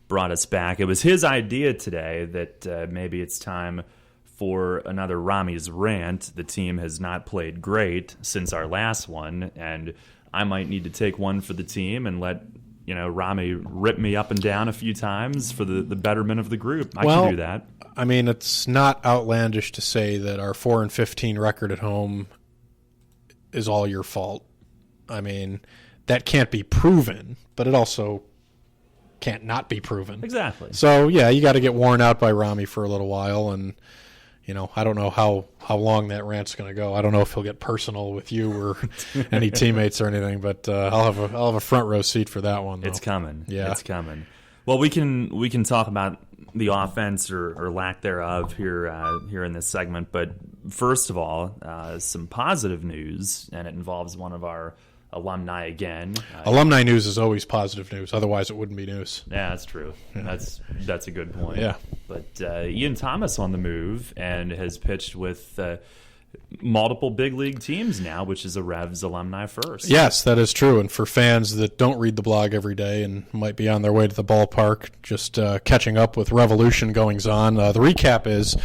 brought us back, it was his idea today that maybe it's time for another Rami's rant. The team has not played great since our last one, and I might need to take one for the team and let Rami rip me up and down a few times for the betterment of the group. I can do that. I mean, it's not outlandish to say that our 4-15 record at home is all your fault. I mean, that can't be proven, but it also can't not be proven. Exactly. So, yeah, you got to get worn out by Rami for a little while, and I don't know how how long that rant's going to go. I don't know if he'll get personal with you or any teammates or anything, but I'll have a front row seat for that one, though. It's coming. Yeah. It's coming. Well, we can talk about the offense or lack thereof here in this segment, but first of all, some positive news, and it involves one of our alumni again. Alumni news is always positive news. Otherwise, it wouldn't be news. Yeah, that's true. Yeah. That's a good point. Yeah. But Ian Thomas on the move and has pitched with multiple big league teams now, which is a Revs alumni first. Yes, that is true. And for fans that don't read the blog every day and might be on their way to the ballpark, just catching up with Revolution goings on, the recap is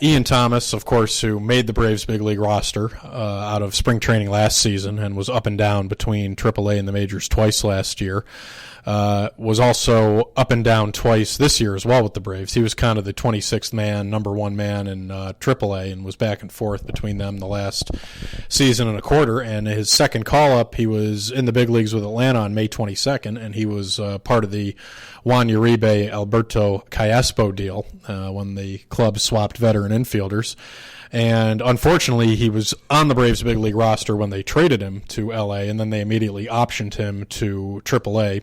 Ian Thomas, of course, who made the Braves big league roster out of spring training last season and was up and down between AAA and the majors twice last year, was also up and down twice this year as well with the Braves. He was kind of the 26th man, number one man in AAA, and was back and forth between them the last season and a quarter. And his second call-up, he was in the big leagues with Atlanta on May 22nd, and he was part of the Juan Uribe Alberto Callaspo deal when the club swapped veteran infielders. And unfortunately, he was on the Braves big league roster when they traded him to L.A., and then they immediately optioned him to AAA,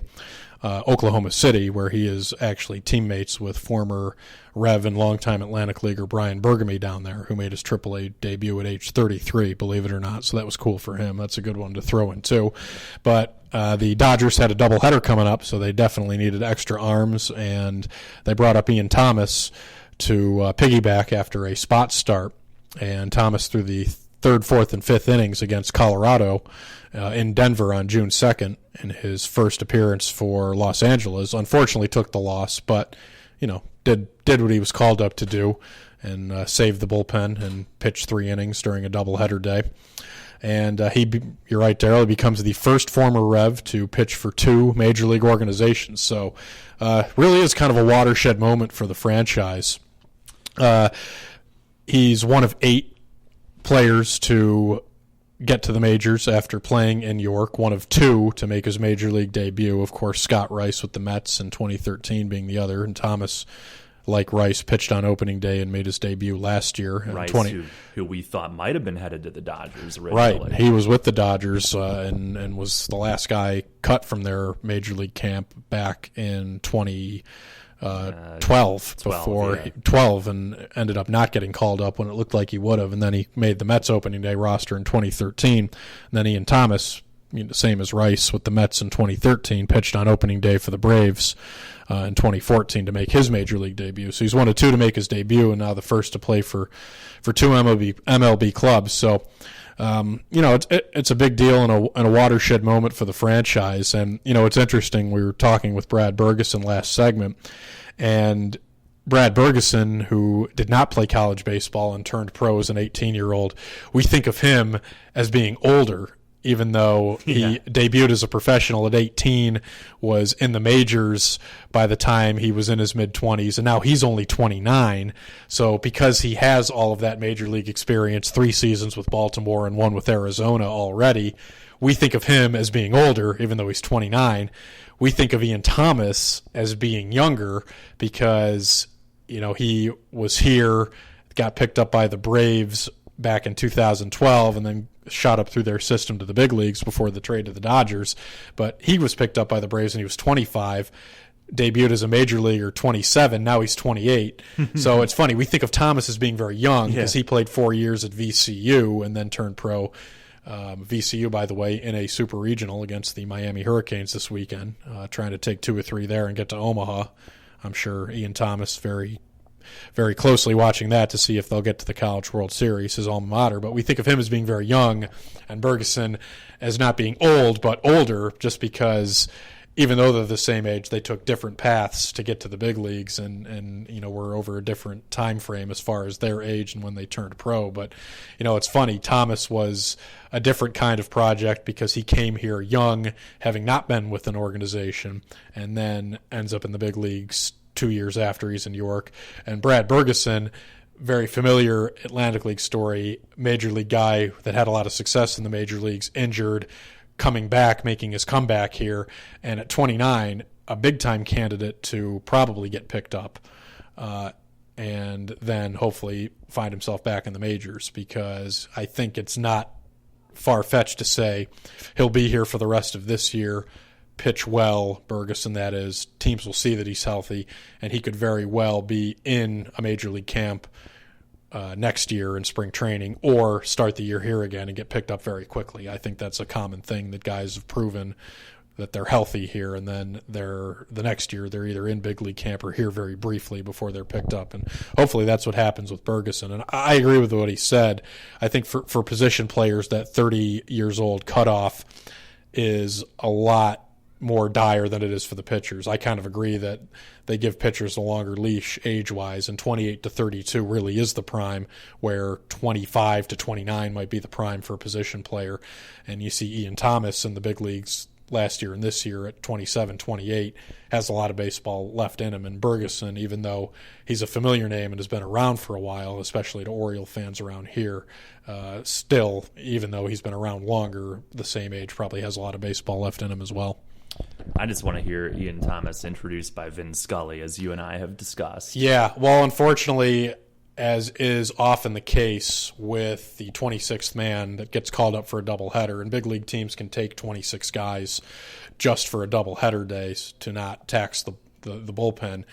Oklahoma City, where he is actually teammates with former Rev and longtime Atlantic Leaguer Brian Bergamy down there, who made his AAA debut at age 33, believe it or not. So that was cool for him. That's a good one to throw in, too. But the Dodgers had a doubleheader coming up, so they definitely needed extra arms, and they brought up Ian Thomas to piggyback after a spot start. And Thomas threw the third, fourth, and fifth innings against Colorado in Denver on June 2nd in his first appearance for Los Angeles. Unfortunately took the loss, but, did what he was called up to do and saved the bullpen and pitched 3 innings during a doubleheader day. And you're right, Darrell, he becomes the first former Rev to pitch for 2 major league organizations. So really is kind of a watershed moment for the franchise. He's one of 8 players to get to the majors after playing in York, one of 2 to make his major league debut. Of course, Scott Rice with the Mets in 2013 being the other, and Thomas, like Rice, pitched on opening day and made his debut last year. Rice, who we thought might have been headed to the Dodgers originally. Right, he was with the Dodgers and was the last guy cut from their major league camp back in 12 and ended up not getting called up when it looked like he would have, and then he made the Mets opening day roster in 2013. And then Ian Thomas, same as Rice with the Mets in 2013, pitched on opening day for the Braves in 2014 to make his major league debut. So he's one of 2 to make his debut, and now the first to play for 2 MLB clubs. So it's a big deal and a watershed moment for the franchise. And it's interesting, we were talking with Brad Bergesen last segment, and Brad Bergesen, who did not play college baseball and turned pro as an 18-year-old, we think of him as being older, even though he debuted as a professional at 18, was in the majors by the time he was in his mid-20s, and now he's only 29. So because he has all of that major league experience, 3 seasons with Baltimore and 1 with Arizona already, we think of him as being older, even though he's 29. We think of Ian Thomas as being younger because, he was here, got picked up by the Braves back in 2012, and then shot up through their system to the big leagues before the trade to the Dodgers. But he was picked up by the Braves when he was 25, debuted as a major leaguer 27, now he's 28. So it's funny, we think of Thomas as being very young because he played 4 years at VCU and then turned pro. VCU, by the way, in a super regional against the Miami Hurricanes this weekend, trying to take 2 or 3 there and get to Omaha. I'm sure Ian Thomas very, very closely watching that to see if they'll get to the College World Series, his alma mater. But we think of him as being very young and Bergesen as not being old, but older, just because even though they're the same age, they took different paths to get to the big leagues and were over a different time frame as far as their age and when they turned pro. But, it's funny. Thomas was a different kind of project because he came here young, having not been with an organization, and then ends up in the big leagues 2 years after he's in York. And Brad Bergesen, very familiar Atlantic League story, major league guy that had a lot of success in the major leagues, injured, coming back, making his comeback here, and at 29, a big-time candidate to probably get picked up. and then hopefully find himself back in the majors, because I think it's not far-fetched to say he'll be here for the rest of this year, pitch well, Bergesen that is, teams will see that he's healthy, and he could very well be in a major league camp next year in spring training, or start the year here again and get picked up very quickly. I think that's a common thing that guys have proven, that they're healthy here, and then the next year they're either in big league camp or here very briefly before they're picked up. And hopefully that's what happens with Bergesen. And I agree with what he said. I think for position players, that 30 years old cutoff is a lot more dire than it is for the pitchers. I kind of agree that they give pitchers a longer leash age-wise, and 28 to 32 really is the prime, where 25 to 29 might be the prime for a position player. And you see Ian Thomas in the big leagues last year and this year at 27, 28, has a lot of baseball left in him. And Bergesen, even though he's a familiar name and has been around for a while, especially to Oriole fans around here, still, even though he's been around longer, the same age, probably has a lot of baseball left in him as well. I just want to hear Ian Thomas introduced by Vin Scully, as you and I have discussed. Yeah, well, unfortunately, as is often the case with the 26th man that gets called up for a doubleheader, and big league teams can take 26 guys just for a doubleheader days to not tax the bullpen.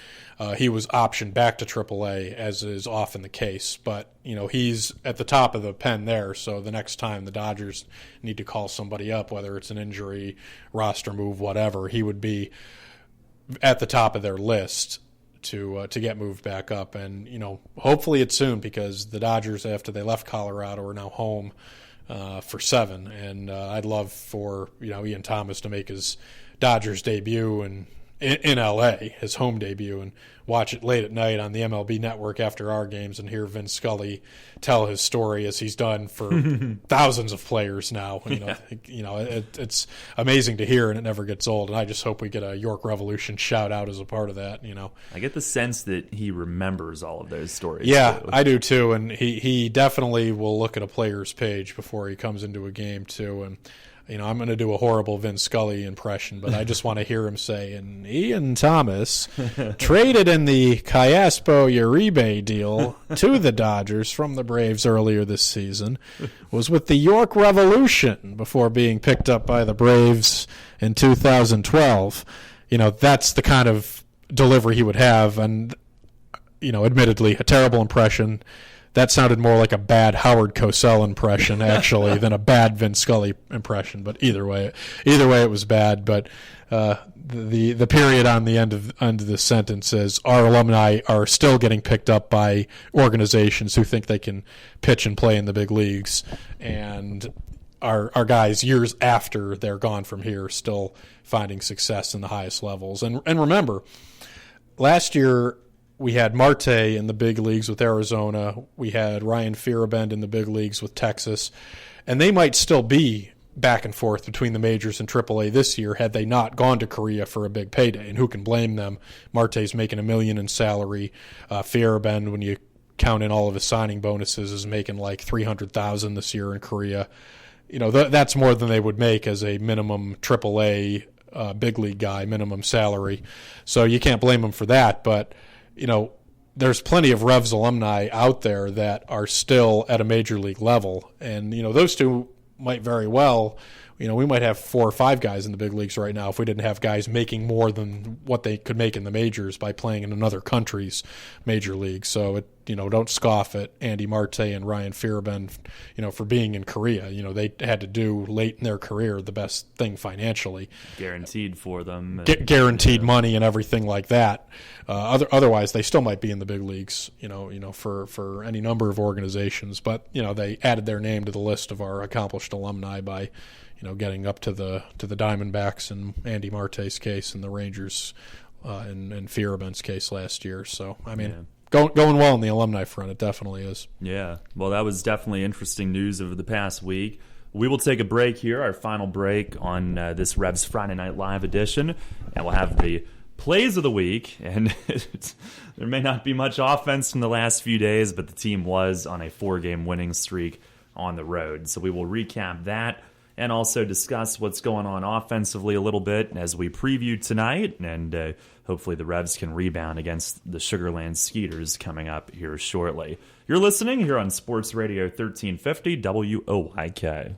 He was optioned back to AAA, as is often the case, but he's at the top of the pen there. So the next time the Dodgers need to call somebody up, whether it's an injury, roster move, whatever, he would be at the top of their list to get moved back up. And hopefully it's soon, because the Dodgers, after they left Colorado, are now home for 7, and I'd love for Ian Thomas to make his Dodgers debut in LA, his home debut, and watch it late at night on the MLB Network after our games and hear Vin Scully tell his story, as he's done for thousands of players now. It's amazing to hear, and it never gets old. And I just hope we get a York Revolution shout out as a part of that. I get the sense that he remembers all of those stories. Yeah, too. I do too, and he definitely will look at a player's page before he comes into a game too. And I'm going to do a horrible Vin Scully impression, but I just want to hear him say, and Ian Thomas traded in the Callaspo Uribe deal to the Dodgers from the Braves earlier this season, was with the York Revolution before being picked up by the Braves in 2012. That's the kind of delivery he would have, and, admittedly, a terrible impression. That sounded more like a bad Howard Cosell impression, actually, than a bad Vin Scully impression. But either way, it was bad. But the period on the end of the sentence is, our alumni are still getting picked up by organizations who think they can pitch and play in the big leagues, and our guys, years after they're gone from here, still finding success in the highest levels. And remember, last year, we had Marte in the big leagues with Arizona. We had Ryan Fearabend in the big leagues with Texas. And they might still be back and forth between the majors and AAA this year had they not gone to Korea for a big payday. And who can blame them? Marte's making $1 million in salary. Fearabend, when you count in all of his signing bonuses, is making like $300,000 this year in Korea. That's more than they would make as a minimum AAA big league guy, minimum salary. So you can't blame them for that. But there's plenty of Revs alumni out there that are still at a major league level. And, those two might very well, we might have 4 or 5 guys in the big leagues right now if we didn't have guys making more than what they could make in the majors by playing in another country's major league. So, don't scoff at Andy Marte and Ryan Fearabend, for being in Korea. They had to do late in their career the best thing financially. Guaranteed for them. Guaranteed money and everything like that. Otherwise, they still might be in the big leagues, for any number of organizations. But, they added their name to the list of our accomplished alumni by getting up to the Diamondbacks in Andy Marte's case and the Rangers and Fearabend's case last year. So, going well on the alumni front, it definitely is. Yeah, well, that was definitely interesting news over the past week. We will take a break here, our final break on this Revs Friday Night Live edition, and we'll have the plays of the week. And there may not be much offense in the last few days, but the team was on a 4-game winning streak on the road. So we will recap that and also discuss what's going on offensively a little bit as we preview tonight, and hopefully the Revs can rebound against the Sugarland Skeeters coming up here shortly. You're listening here on Sports Radio 1350 WOYK.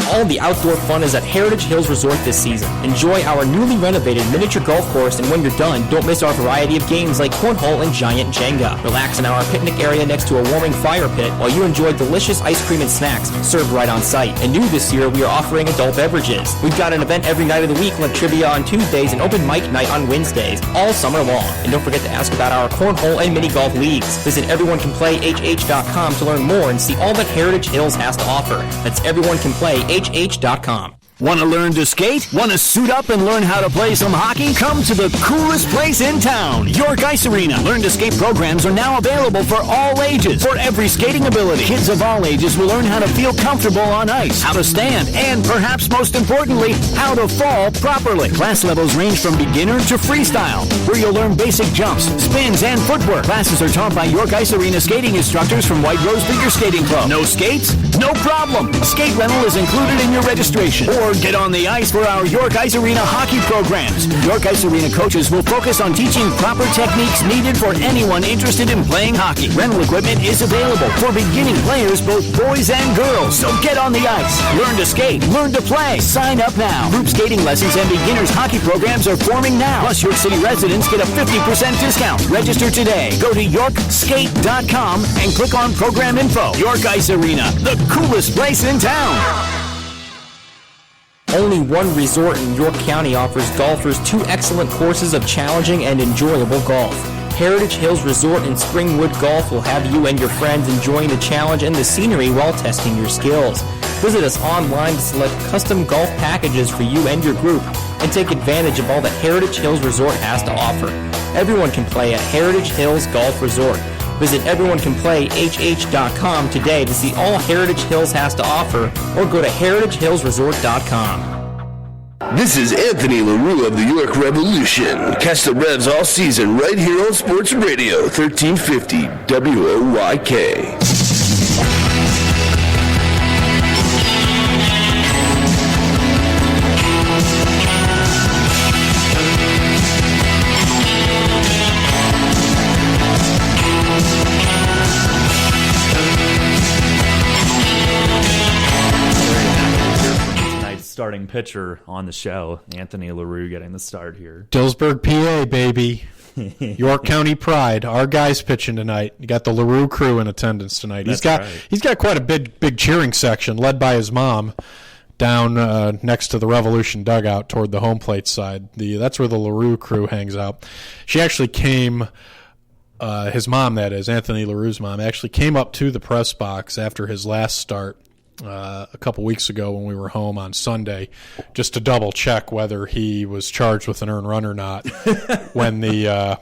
All the outdoor fun is at Heritage Hills Resort this season. Enjoy our newly renovated miniature golf course, and when you're done, don't miss our variety of games like cornhole and giant Jenga. Relax in our picnic area next to a warming fire pit while you enjoy delicious ice cream and snacks served right on site. And new this year, we are offering adult beverages. We've got an event every night of the week like trivia on Tuesdays and open mic night on Wednesdays, all summer long. And don't forget to ask about our cornhole and mini golf leagues. Visit everyonecanplayhh.com to learn more and see all that Heritage Hills has to offer. That's everyonecanplayhh.com. Want to learn to skate? Want to suit up and learn how to play some hockey? Come to the coolest place in town, York Ice Arena. Learn to skate programs are now available for all ages, for every skating ability. Kids of all ages will learn how to feel comfortable on ice, how to stand, and perhaps most importantly, how to fall properly. Class levels range from beginner to freestyle, where you'll learn basic jumps, spins, and footwork. Classes are taught by York Ice Arena skating instructors from White Rose Figure Skating Club. No skates? No problem. A skate rental is included in your registration. Or get on the ice for our York Ice Arena hockey programs. York Ice Arena coaches will focus on teaching proper techniques needed for anyone interested in playing hockey. Rental equipment is available for beginning players, both boys and girls. So get on the ice. Learn to skate. Learn to play. Sign up now. Group skating lessons and beginners hockey programs are forming now. Plus, York City residents get a 50% discount. Register today. Go to yorkskate.com and click on program info. York Ice Arena, the coolest place in town. Only one resort in York County offers golfers 2 excellent courses of challenging and enjoyable golf. Heritage Hills Resort in Springwood Golf will have you and your friends enjoying the challenge and the scenery while testing your skills. Visit us online to select custom golf packages for you and your group and take advantage of all that Heritage Hills Resort has to offer. Everyone can play at Heritage Hills Golf Resort. Visit everyonecanplayhh.com today to see all Heritage Hills has to offer, or go to heritagehillsresort.com. This is Anthony LaRue of the York Revolution. Catch the Revs all season right here on Sports Radio 1350 WOYK. Starting pitcher on the show, Anthony LaRue getting the start here. Dillsburg, PA, baby. York County pride. Our guys pitching tonight. You got the LaRue crew in attendance tonight. He's got quite a big cheering section led by his mom down next to the Revolution dugout toward the home plate side. That's where the LaRue crew hangs out. She actually came, his mom, that is, Anthony LaRue's mom, actually came up to the press box after his last start a couple weeks ago when we were home on Sunday, just to double check whether he was charged with an earned run or not when the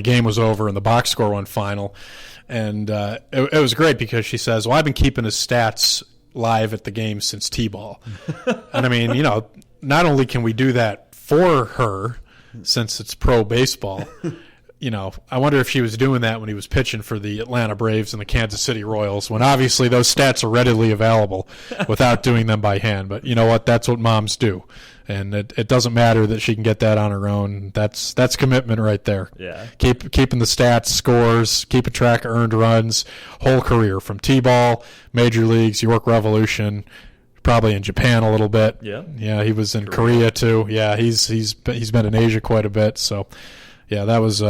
game was over and the box score went final. And it was great because she says, well, I've been keeping his stats live at the game since T-ball. And I mean, not only can we do that for her since it's pro baseball, I wonder if she was doing that when he was pitching for the Atlanta Braves and the Kansas City Royals, when obviously those stats are readily available without doing them by hand. But you know what? That's what moms do. And it doesn't matter that she can get that on her own. That's commitment right there. Yeah. Keeping the stats, scores, keeping track of earned runs, whole career from T-ball, major leagues, York Revolution, probably in Japan a little bit. Yeah. Yeah, he was in Korea too. Yeah, he's been in Asia quite a bit. So yeah, that was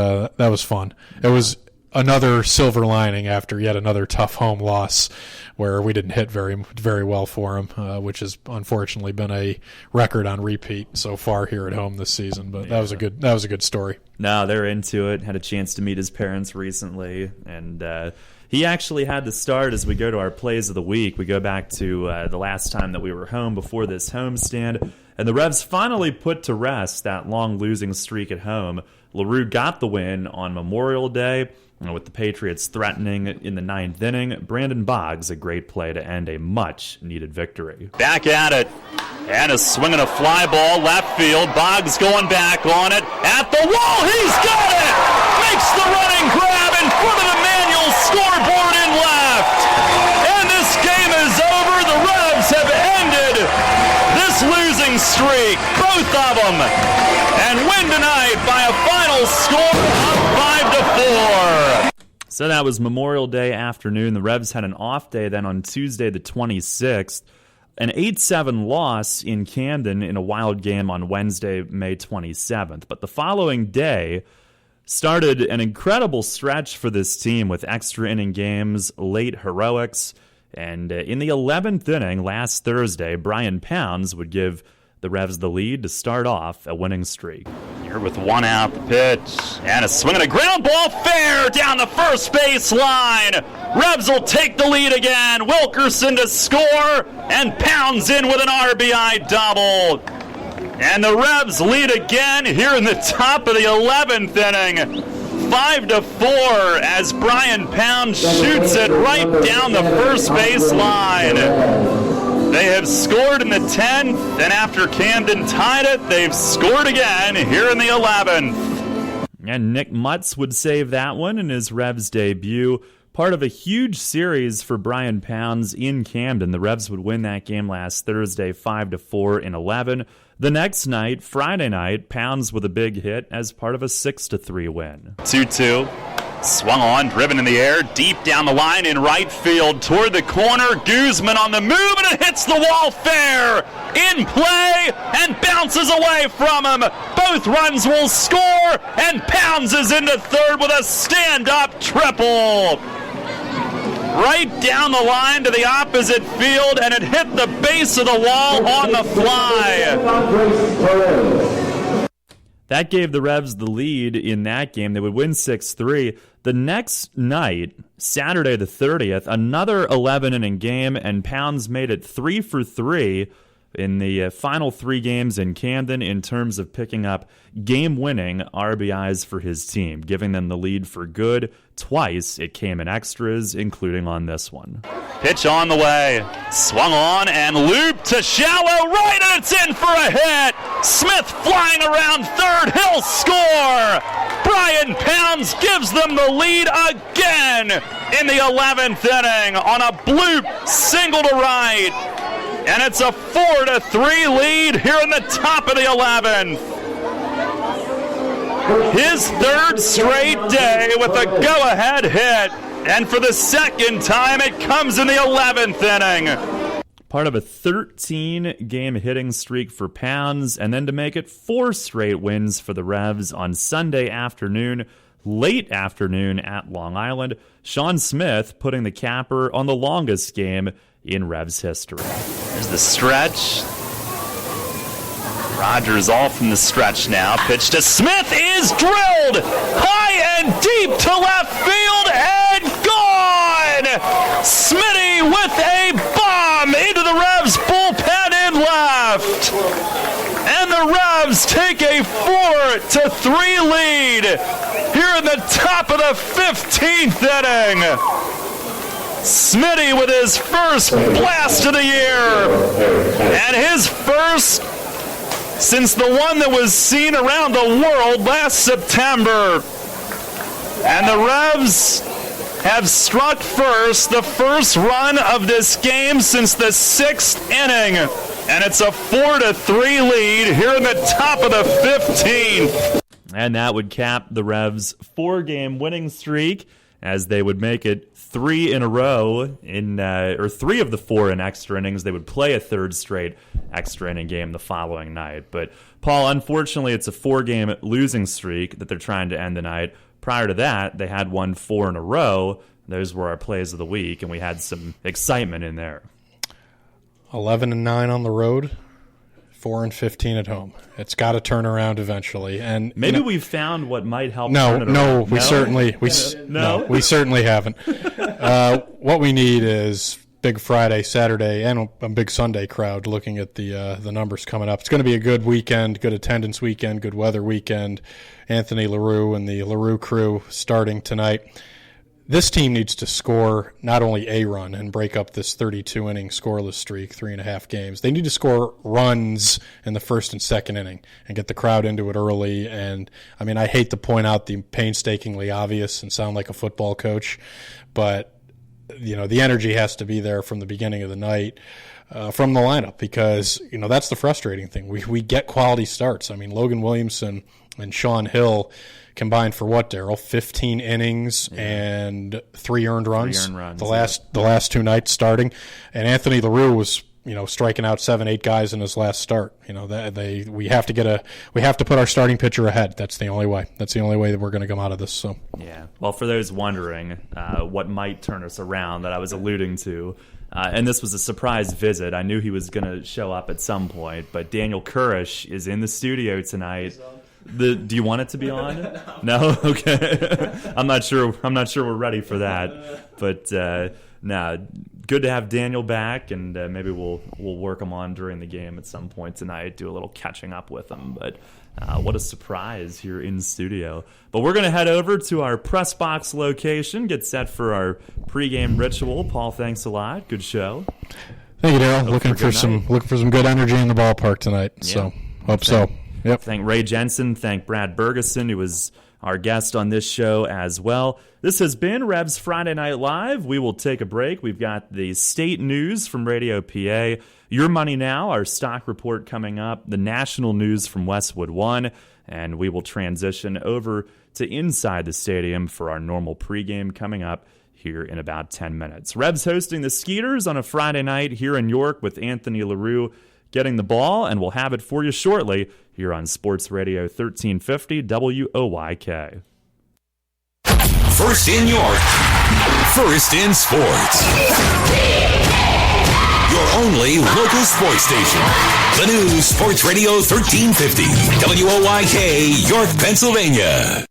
fun. It was another silver lining after yet another tough home loss where we didn't hit very well for him, which has unfortunately been a record on repeat so far here at home this season. But that was a good story. No, they're into it. Had a chance to meet his parents recently, and he actually had to start as we go to our plays of the week. We go back to the last time that we were home before this homestand, and the Revs finally put to rest that long losing streak at home. LaRue got the win on Memorial Day with the Patriots threatening in the 9th inning. Brandon Boggs, a great play to end a much-needed victory. Back at it, and a swinging a fly ball left field. Boggs going back on it, at the wall, he's got it! Makes the running grab in front of the manual scoreboard in left. And this game is over. The Revs have ended streak, both of them, and win tonight by a final score of 5-4. So that was Memorial Day afternoon. The Revs had an off day then on Tuesday the 26th. An 8-7 loss in Camden in a wild game on Wednesday, May 27th. But the following day started an incredible stretch for this team with extra inning games, late heroics, and in the 11th inning last Thursday, Brian Pounds would give the Revs the lead to start off a winning streak. Here with one out, the pitch, and a swing and a ground ball fair down the first base line. Revs will take the lead again. Wilkerson to score, and Pounds in with an RBI double. And the Revs lead again here in the top of the 11th inning. 5-4 as Brian Pounds shoots it right down the first base line. They have scored in the 10th, and after Camden tied it, they've scored again here in the 11th. And Nick Mutz would save that one in his Revs debut. Part of a huge series for Brian Pounds in Camden. The Revs would win that game last Thursday 5-4 in 11. The next night, Friday night, Pounds with a big hit as part of a 6-3 win. 2-2. Swung on, driven in the air, deep down the line in right field, toward the corner. Guzman on the move, and it hits the wall fair. In play, and bounces away from him. Both runs will score, and Pounds is into third with a stand-up triple. Right down the line to the opposite field, and it hit the base of the wall on the fly. That gave the Revs the lead in that game. They would win 6-3. The next night, Saturday the 30th, another 11-inning game, and Pounds made it 3 for 3 in the final 3 games in Camden in terms of picking up game-winning RBIs for his team, giving them the lead for good. Twice it came in extras, including on this one. Pitch on the way. Swung on and looped to shallow right, and it's in for a hit. Smith flying around third. He'll score. Brian Pounds gives them the lead again in the 11th inning on a bloop single to right. And it's a 4-3 lead here in the top of the 11th. His third straight day with a go-ahead hit. And for the second time, it comes in the 11th inning. Part of a 13-game hitting streak for Pounds, and then to make it 4 straight wins for the Revs on Sunday afternoon, late afternoon at Long Island. Sean Smith putting the capper on the longest game in Revs history. There's the stretch. Rogers off from the stretch now. Pitch to Smith is drilled high and deep to left field and gone! Smitty with a bomb into the Revs bullpen in left. And the Revs take a 4-3 lead here in the top of the 15th inning. Smitty with his first blast of the year, and his first since the one that was seen around the world last September. And the Revs have struck first, the first run of this game since the 6th inning, and it's a 4-3 lead here in the top of the 15th. And that would cap the Revs' 4-game winning streak as they would make it 3 in a row or 3 of the 4 in extra innings. They would play a third straight extra inning game the following night. But Paul, unfortunately, it's a 4-game losing streak that they're trying to end the night. Prior to that, they had won 4 in a row. Those were our plays of the week, and we had some excitement in there. 11-9 on the road, 4-15 at home. It's got to turn around eventually, and maybe we've found what might help. We certainly haven't. What we need is big Friday, Saturday, and a big Sunday crowd. Looking at the numbers coming up, it's going to be a good weekend, good attendance weekend, good weather weekend. Anthony LaRue and the LaRue crew starting tonight. This team needs to score not only a run and break up this 32-inning scoreless streak, 3.5 games. They need to score runs in the first and second inning and get the crowd into it early. And, I mean, I hate to point out the painstakingly obvious and sound like a football coach, but the energy has to be there from the beginning of the night from the lineup, because that's the frustrating thing. We get quality starts. I mean, Logan Williamson and Sean Hill combined for what, Darrell? 15 innings and 3 earned runs. The last 2 nights starting, and Anthony LaRue was striking out 7-8 guys in his last start. We have to put our starting pitcher ahead. That's the only way. That's the only way that we're going to come out of this. So yeah. Well, for those wondering what might turn us around that I was alluding to, and this was a surprise visit. I knew he was going to show up at some point, but Daniel Kurish is in the studio tonight. Do you want it to be on? No? Okay. I'm not sure we're ready for that. But good to have Daniel back, and maybe we'll work him on during the game at some point tonight, do a little catching up with him. But what a surprise here in studio. But we're going to head over to our press box location, get set for our pregame ritual. Paul, thanks a lot. Good show. Thank you, Darrell. Looking for some good energy in the ballpark tonight. Yeah. So hope so. Yep. Thank Ray Jensen. Thank Brad Bergesen, who was our guest on this show as well. This has been Revs Friday Night Live. We will take a break. We've got the state news from Radio PA, Your Money Now, our stock report coming up, the national news from Westwood One, and we will transition over to inside the stadium for our normal pregame coming up here in about 10 minutes. Revs hosting the Skeeters on a Friday night here in York with Anthony LaRue getting the ball, and we'll have it for you shortly here on Sports Radio 1350 WOYK. First in York, first in sports. Your only local sports station. The new Sports Radio 1350 WOYK, York, Pennsylvania.